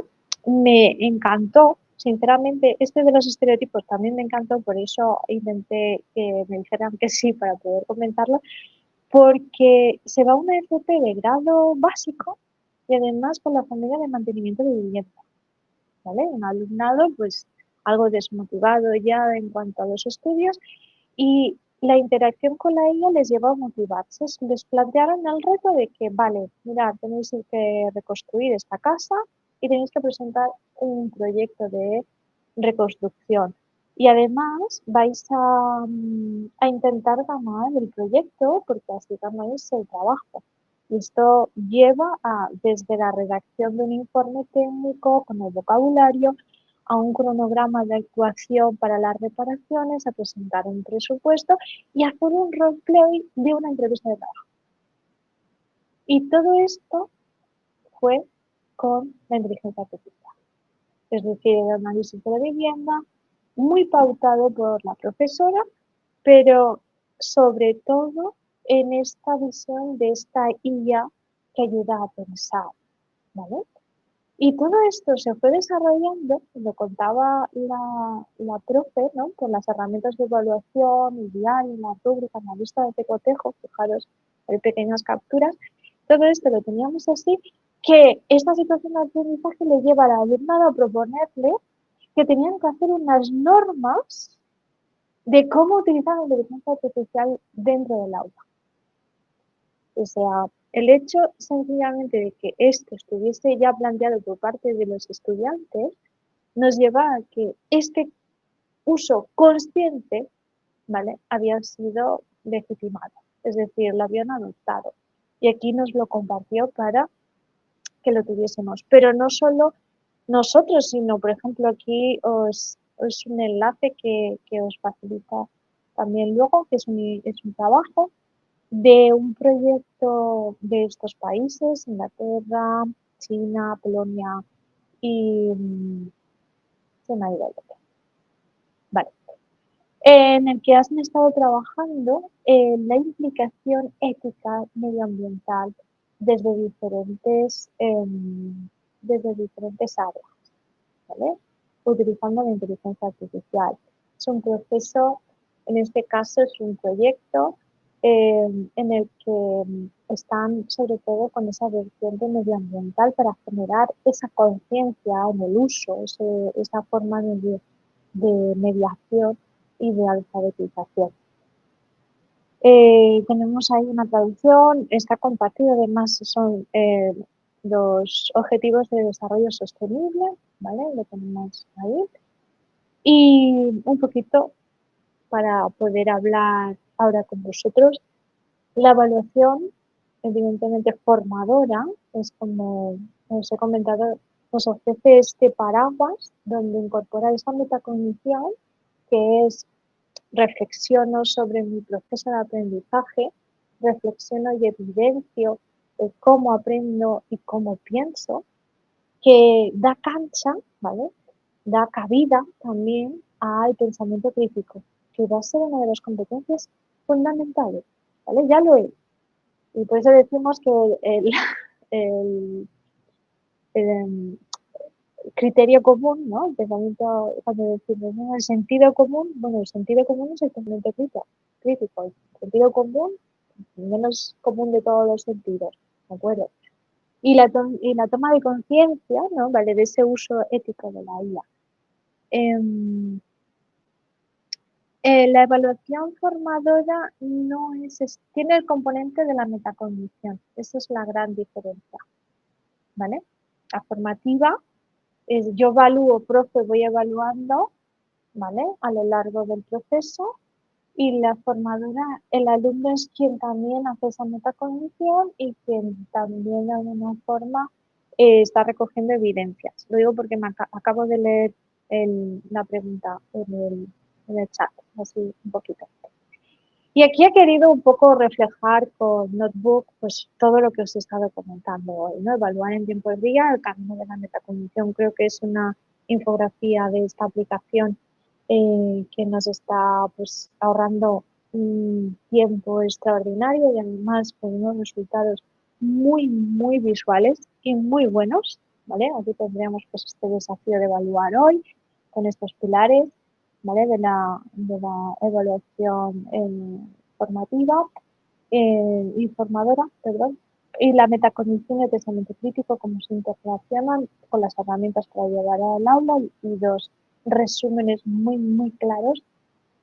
me encantó, sinceramente, este de los estereotipos también me encantó, por eso intenté que me dijeran que sí para poder comentarlo, porque se va a una FP de grado básico y además con la familia de mantenimiento de vivienda, ¿vale? Un alumnado pues algo desmotivado ya en cuanto a los estudios y la interacción con la IA les llevó a motivarse. Les plantearon el reto de que, vale, mirad, tenéis que reconstruir esta casa y tenéis que presentar un proyecto de reconstrucción. Y además vais a intentar ganar el proyecto porque así ganáis el trabajo. Y esto lleva desde la redacción de un informe técnico con el vocabulario a un cronograma de actuación para las reparaciones, a presentar un presupuesto y hacer un roleplay de una entrevista de trabajo. Y todo esto fue con la inteligencia artificial. Es decir, el análisis de la vivienda, muy pautado por la profesora, pero sobre todo en esta visión de esta IA que ayuda a pensar, ¿vale? Y todo esto se fue desarrollando, lo contaba la profe, ¿no? Con las herramientas de evaluación, el diario, la rúbrica, la lista de cotejo, fijaros, hay pequeñas capturas. Todo esto lo teníamos así, que esta situación de aprendizaje le lleva al alumnado a proponerle que tenían que hacer unas normas de cómo utilizar la inteligencia artificial dentro del aula. O sea, el hecho sencillamente de que esto estuviese ya planteado por parte de los estudiantes nos lleva a que este uso consciente, ¿vale? Había sido legitimado, es decir, lo habían adoptado. Y aquí nos lo compartió para que lo tuviésemos. Pero no solo nosotros, sino, por ejemplo, aquí es un enlace que os facilita también luego, que es un trabajo de un proyecto de estos países, Inglaterra, China, Polonia y se me ha ido el otro. Vale. En el que han estado trabajando en la implicación ética medioambiental desde diferentes áreas, ¿vale? Utilizando la inteligencia artificial. Es un proceso, en este caso es un proyecto en el que están sobre todo con esa vertiente medioambiental para generar esa conciencia en el uso, esa forma de mediación y de alfabetización. Tenemos ahí una traducción, está compartido, además son los Objetivos de Desarrollo Sostenible, ¿vale? Lo tenemos ahí. Y un poquito para poder hablar ahora con vosotros, la evaluación, evidentemente formadora, es como os he comentado, nos ofrece este paraguas donde incorpora esa metacognición que es reflexiono sobre mi proceso de aprendizaje, reflexiono y evidencio cómo aprendo y cómo pienso, que da cancha, ¿vale? Da cabida también al pensamiento crítico, que va a ser una de las competencias fundamentales, ¿vale? Ya lo es. Y por eso decimos que el, el criterio común, ¿no? El pensamiento, cuando decimos, ¿no? El sentido común, bueno, el sentido común es el pensamiento crítico. El sentido común, el menos común de todos los sentidos, ¿de acuerdo? Y la toma de conciencia, ¿no? ¿Vale? De ese uso ético de la IA. La evaluación formadora no tiene el componente de la metacognición. Esa es la gran diferencia, ¿vale? La formativa es yo evalúo, profe, voy evaluando, ¿vale? A lo largo del proceso. Y la formadora, el alumno es quien también hace esa metacognición y quien también de alguna forma está recogiendo evidencias. Lo digo porque acabo de leer la pregunta en el chat, así un poquito. Y aquí he querido un poco reflejar con Notebook pues todo lo que os he estado comentando hoy, ¿no? Evaluar en tiempo real el camino de la metacognición. Creo que es una infografía de esta aplicación que nos está pues ahorrando un tiempo extraordinario y además con unos resultados muy visuales y muy buenos, ¿vale? Aquí tendríamos pues este desafío de evaluar hoy con estos pilares, ¿vale? De la evaluación formativa, informadora, perdón, y la metacognición y el pensamiento crítico, cómo se interrelacionan con las herramientas para llevar al aula y dos resúmenes muy claros,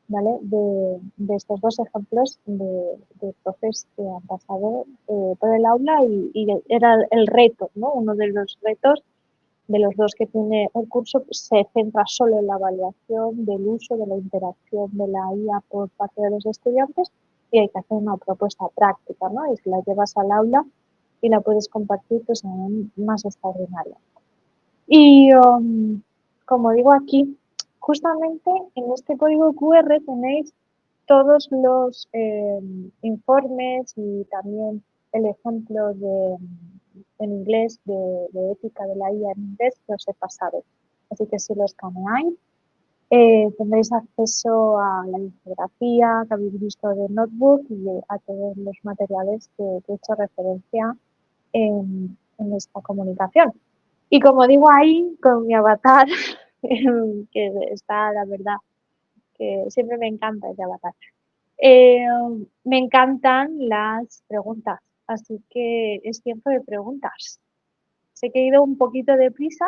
¿vale? De estos dos ejemplos de profes que han pasado por el aula y era el reto, ¿no? Uno de los retos de los dos que tiene el curso se centra solo en la evaluación del uso de la interacción de la IA por parte de los estudiantes y hay que hacer una propuesta práctica, ¿no? Y si la llevas al aula y la puedes compartir, pues aún más extraordinaria. Y como digo aquí, justamente en este código QR tenéis todos los informes y también el ejemplo en inglés de ética de la IA en inglés que os he pasado. Así que si lo escaneáis, tendréis acceso a la infografía que habéis visto de Notebook y a todos los materiales que he hecho referencia en esta comunicación. Y como digo ahí, con mi avatar, que está, la verdad, que siempre me encanta ese avatar. Me encantan las preguntas, así que es tiempo de preguntas. Sé que he ido un poquito deprisa,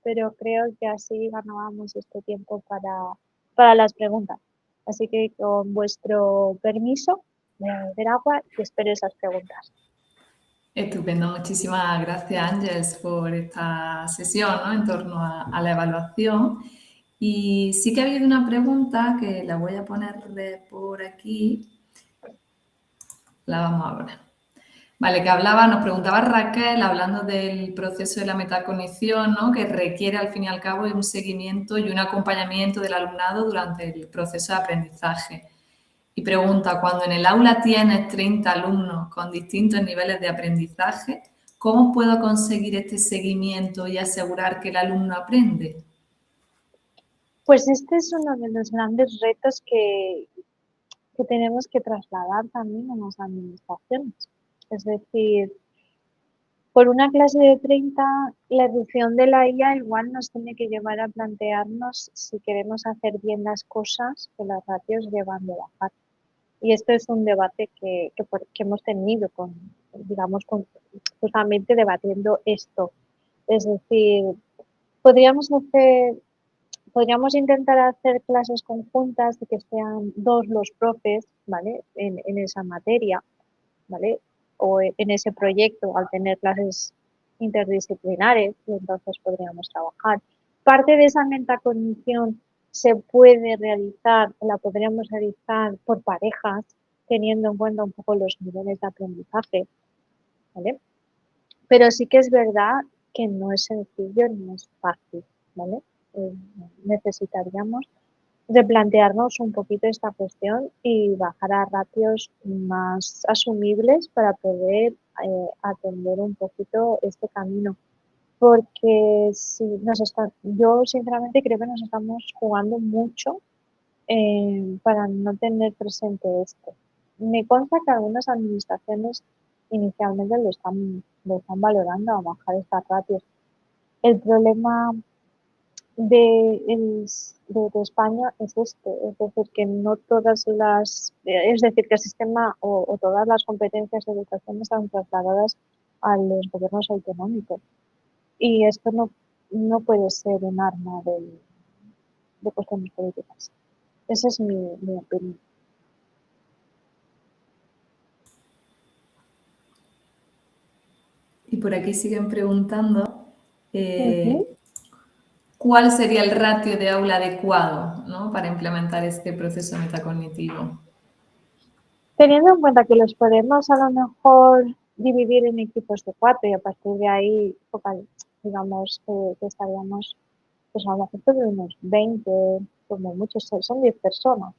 pero creo que así ganábamos este tiempo para las preguntas. Así que con vuestro permiso, voy a beber agua y espero esas preguntas. Estupendo, muchísimas gracias Ángeles por esta sesión, ¿no? En torno a la evaluación. Y sí que ha habido una pregunta que la voy a poner por aquí. La vamos a poner. Vale, que nos preguntaba Raquel, hablando del proceso de la metacognición, ¿no? Que requiere al fin y al cabo un seguimiento y un acompañamiento del alumnado durante el proceso de aprendizaje. Y pregunta, cuando en el aula tienes 30 alumnos con distintos niveles de aprendizaje, ¿cómo puedo conseguir este seguimiento y asegurar que el alumno aprende? Pues este es uno de los grandes retos que tenemos que trasladar también a las administraciones. Es decir, por una clase de 30, la evolución de la IA igual nos tiene que llevar a plantearnos si queremos hacer bien las cosas, que las ratios llevan de bajar. Y esto es un debate que hemos tenido justamente debatiendo esto. Es decir, podríamos intentar hacer clases conjuntas de que sean dos los profes, ¿vale? En esa materia, ¿vale? O en ese proyecto al tener clases interdisciplinares y entonces podríamos trabajar. Parte de esa metacognición la podríamos realizar por parejas, teniendo en cuenta un poco los niveles de aprendizaje, ¿vale? Pero sí que es verdad que no es sencillo ni es fácil, ¿vale? Necesitaríamos replantearnos un poquito esta cuestión y bajar a ratios más asumibles para poder atender un poquito este camino. Porque si yo sinceramente creo que nos estamos jugando mucho para no tener presente esto. Me consta que algunas administraciones inicialmente lo están valorando a bajar estas ratios. El problema de España es este, es decir, que no todas es decir, que el sistema o todas las competencias de educación están trasladadas a los gobiernos autonómicos. Y esto no puede ser un arma de cuestiones políticas. Esa es mi opinión. Y por aquí siguen preguntando Ujú. cuál sería el ratio de aula adecuado, ¿no?, para implementar este proceso metacognitivo. Teniendo en cuenta que los podemos a lo mejor dividir en equipos de 4 y a partir de ahí, digamos que estaríamos pues a lo mejor de unos 20, como muchos, son 10 personas,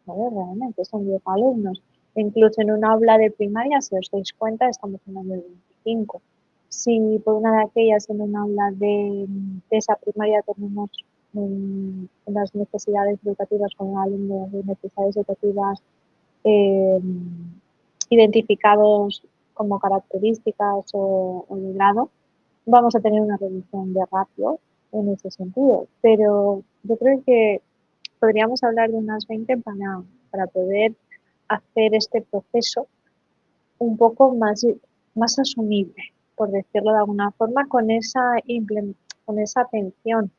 ¿vale? Realmente son 10 alumnos. Incluso en un aula de primaria, si os dais cuenta, estamos hablando de 25. Si por una de aquellas en un aula de esa primaria tenemos unas necesidades educativas con un alumno de necesidades educativas eh, identificados como características o de grado, vamos a tener una reducción de ratio en ese sentido. Pero yo creo que podríamos hablar de unas 20 para poder hacer este proceso un poco más asumible, por decirlo de alguna forma, con esa atención.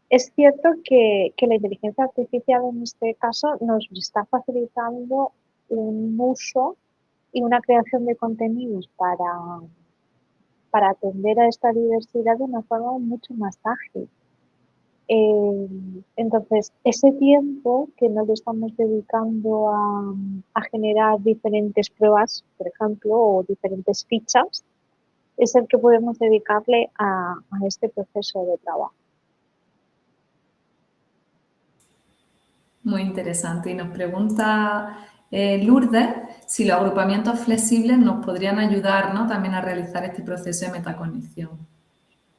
Es cierto que la inteligencia artificial en este caso nos está facilitando un uso y una creación de contenidos para atender a esta diversidad de una forma mucho más ágil. Entonces, ese tiempo que no le estamos dedicando a generar diferentes pruebas, por ejemplo, o diferentes fichas, es el que podemos dedicarle a este proceso de trabajo. Muy interesante. Y nos pregunta Lourdes si los agrupamientos flexibles nos podrían ayudar, ¿no?, también a realizar este proceso de metacognición.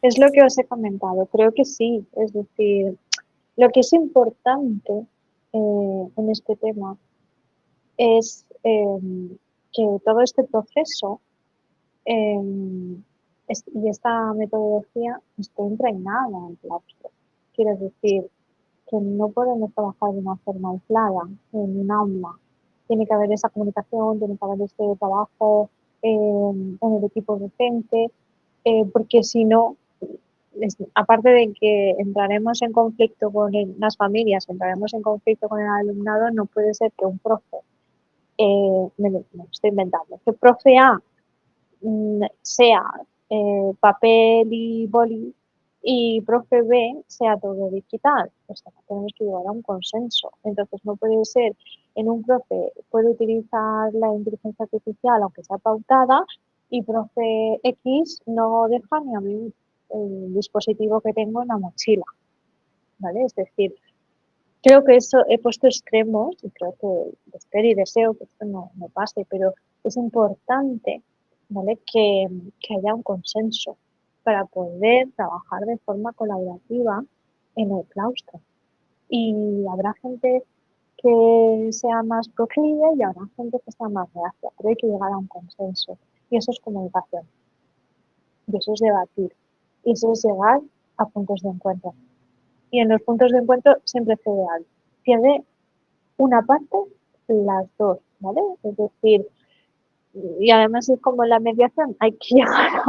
Es lo que os he comentado, creo que sí. Es decir, lo que es importante en este tema es que todo este proceso y esta metodología esté impregnada en claustro. Quiero decir que no podemos trabajar de una forma aislada en un aula. Tiene que haber esa comunicación, tiene que haber este trabajo en el equipo docente, porque si no, aparte de que entraremos en conflicto con las familias, entraremos en conflicto con el alumnado, no puede ser que un profe, me lo estoy inventando, que profe A sea papel y boli y profe B sea todo digital. Pues tenemos que llegar a un consenso. Entonces no puede ser en un profe puede utilizar la inteligencia artificial aunque sea pautada y profe X no deja ni abrir el dispositivo que tengo en la mochila, ¿vale? Es decir, creo que eso he puesto extremos y creo que espero y deseo que esto no pase, pero es importante, ¿vale?, que haya un consenso para poder trabajar de forma colaborativa en el claustro. Y habrá gente que sea más proclive y habrá gente que sea más reacia, pero hay que llegar a un consenso. Y eso es comunicación, y eso es debatir, y eso es llegar a puntos de encuentro. Y en los puntos de encuentro siempre cede algo. Pierde una parte, las dos, ¿vale? Es decir, y además es como la mediación, hay que llegar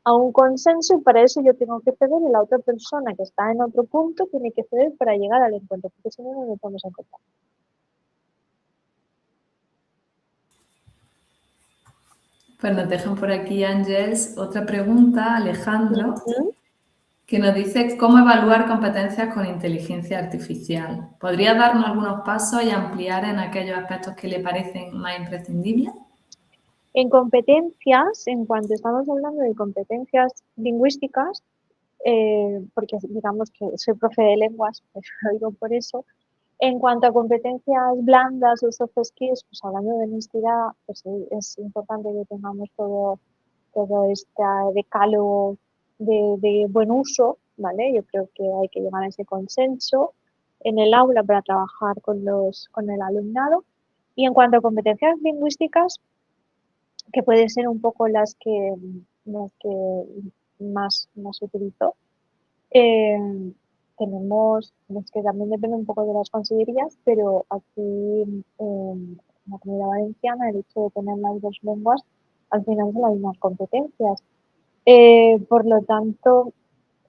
a un consenso y para eso yo tengo que ceder y la otra persona que está en otro punto tiene que ceder para llegar al encuentro, porque si no, no nos vamos a encontrar. Pues nos dejan por aquí, Ángeles, otra pregunta, Alejandro, Ujú. que nos dice cómo evaluar competencias con inteligencia artificial. ¿Podría darnos algunos pasos y ampliar en aquellos aspectos que le parecen más imprescindibles? En competencias, en cuanto estamos hablando de competencias lingüísticas, porque digamos que soy profe de lenguas, pues lo digo por eso, En cuanto a competencias blandas o soft skills, pues hablando de honestidad, pues sí, es importante que tengamos todo este decálogo de buen uso, ¿vale? Yo creo que hay que llegar a ese consenso en el aula para trabajar con el alumnado. Y en cuanto a competencias lingüísticas, que pueden ser un poco las que más utilizo, eh, tenemos, es que también depende un poco de las consellerías, pero aquí en la Comunidad Valenciana el hecho de tener las dos lenguas al final son las mismas competencias. Por lo tanto,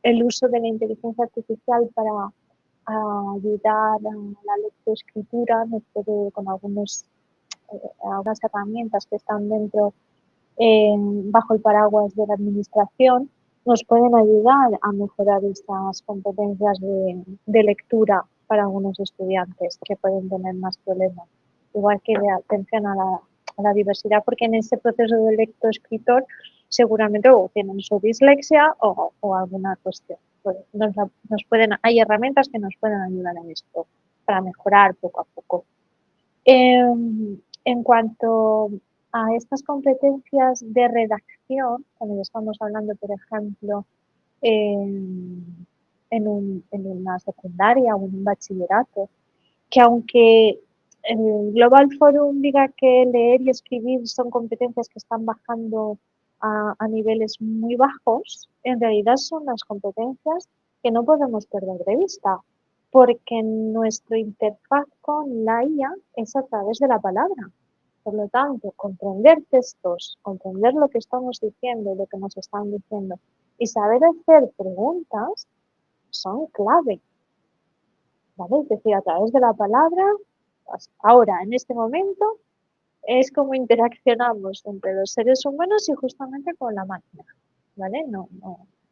el uso de la inteligencia artificial para ayudar a la lectoescritura con algunas herramientas que están bajo el paraguas de la administración, nos pueden ayudar a mejorar estas competencias de lectura para algunos estudiantes que pueden tener más problemas. Igual que de atención a la diversidad, porque en ese proceso de lectoescritor seguramente o tienen su dislexia o alguna cuestión. Pues hay herramientas que nos pueden ayudar en esto para mejorar poco a poco. En cuanto a estas competencias de redacción, cuando estamos hablando, por ejemplo, en una secundaria o en un bachillerato, que aunque el Global Forum diga que leer y escribir son competencias que están bajando a niveles muy bajos, en realidad son las competencias que no podemos perder de vista, porque nuestra interfaz con la IA es a través de la palabra. Por lo tanto, comprender textos, comprender lo que estamos diciendo, lo que nos están diciendo y saber hacer preguntas son clave. ¿Vale? Es decir, a través de la palabra, ahora, en este momento, es como interaccionamos entre los seres humanos y justamente con la máquina. ¿Vale? No.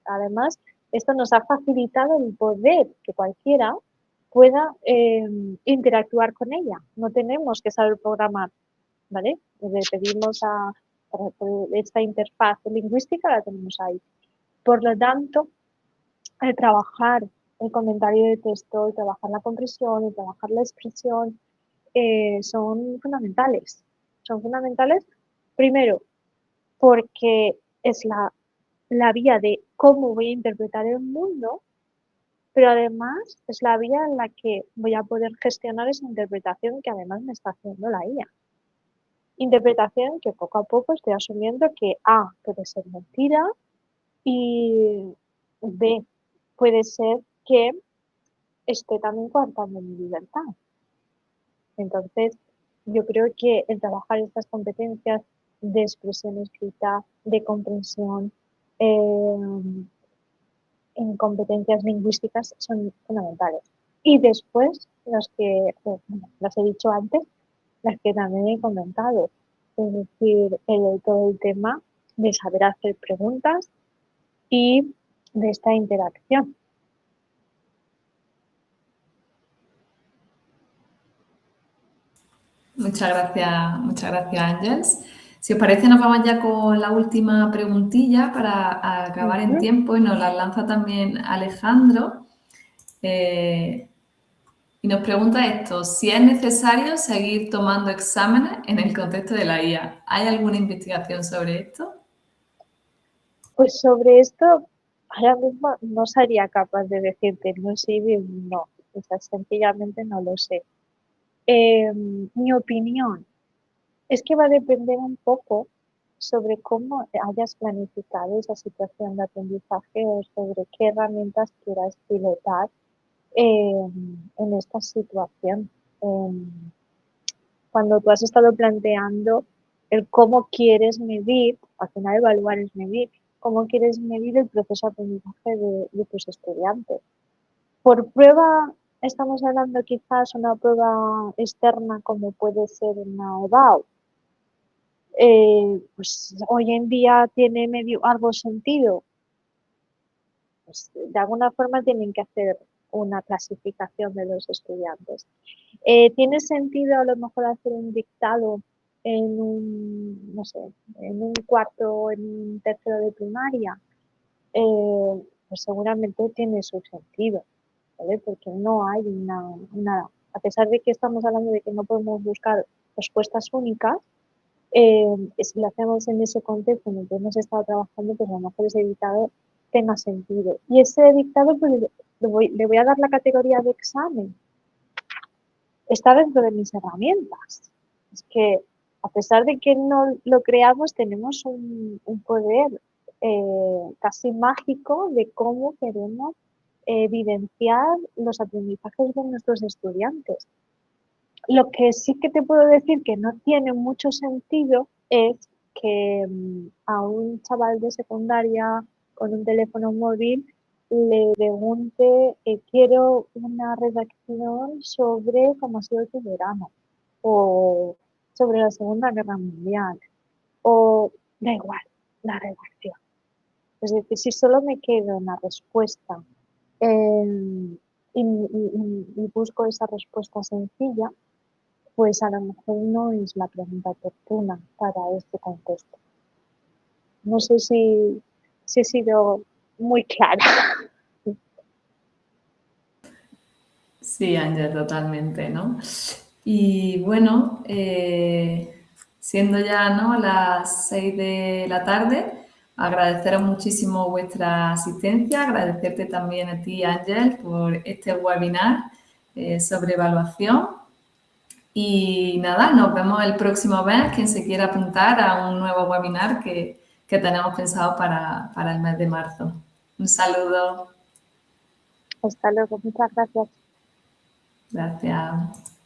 Además, esto nos ha facilitado el poder que cualquiera pueda interactuar con ella. No tenemos que saber programar, ¿vale? Le pedimos esta interfaz lingüística, la tenemos ahí. Por lo tanto, el trabajar el comentario de texto, el trabajar la compresión, el trabajar la expresión, son fundamentales. Son fundamentales, primero, porque es la vía de cómo voy a interpretar el mundo, pero además es la vía en la que voy a poder gestionar esa interpretación que además me está haciendo la IA. Interpretación que poco a poco estoy asumiendo que A puede ser mentira y B puede ser que esté también coartando mi libertad. Entonces, yo creo que el trabajar estas competencias de expresión escrita, de comprensión, en competencias lingüísticas son fundamentales. Y después, las he dicho antes, las que también he comentado, es decir, todo el tema de saber hacer preguntas y de esta interacción. Muchas gracias, Ángeles. Si os parece, nos vamos ya con la última preguntilla para acabar en tiempo y nos la lanza también Alejandro. Y nos pregunta esto, si es necesario seguir tomando exámenes en el contexto de la IA. ¿Hay alguna investigación sobre esto? Pues sobre esto, ahora mismo no sería capaz de decirte no sí, no. O sea, sencillamente no lo sé. Mi opinión es que va a depender un poco sobre cómo hayas planificado esa situación de aprendizaje o sobre qué herramientas quieras pilotar en esta situación. Cuando tú has estado planteando el cómo quieres medir, al final evaluar es medir, cómo quieres medir el proceso de aprendizaje de tus estudiantes. Por prueba, estamos hablando quizás una prueba externa como puede ser una EBAU. Pues hoy en día tiene medio algo sentido. Pues, de alguna forma tienen que hacer una clasificación de los estudiantes. ¿Tiene sentido a lo mejor hacer un dictado en no sé, en un cuarto o en un tercero de primaria? Pues seguramente tiene su sentido, ¿vale? Porque no hay a pesar de que estamos hablando de que no podemos buscar respuestas únicas, si lo hacemos en ese contexto en el que hemos estado trabajando, pues a lo mejor ese dictado tenga sentido. Y ese dictado, pues le voy a dar la categoría de examen. Está dentro de mis herramientas. Es que a pesar de que no lo creamos, tenemos un poder casi mágico de cómo queremos evidenciar los aprendizajes de nuestros estudiantes. Lo que sí que te puedo decir que no tiene mucho sentido es que a un chaval de secundaria con un teléfono móvil le pregunte, quiero una redacción sobre cómo ha sido tu verano, o sobre la Segunda Guerra Mundial, o da igual, la redacción. Es decir, si solo me quedo en la respuesta y busco esa respuesta sencilla, pues a lo mejor no es la pregunta oportuna para este contexto. No sé si he sido muy clara. Sí, Ángel, totalmente, ¿no? Y bueno, siendo ya, ¿no?, las 6 de la tarde, agradeceros muchísimo vuestra asistencia, agradecerte también a ti, Ángel, por este webinar sobre evaluación. Y nada, nos vemos el próximo mes, quien se quiera apuntar a un nuevo webinar que tenemos pensado para el mes de marzo. Un saludo. Hasta luego, muchas gracias. Gracias.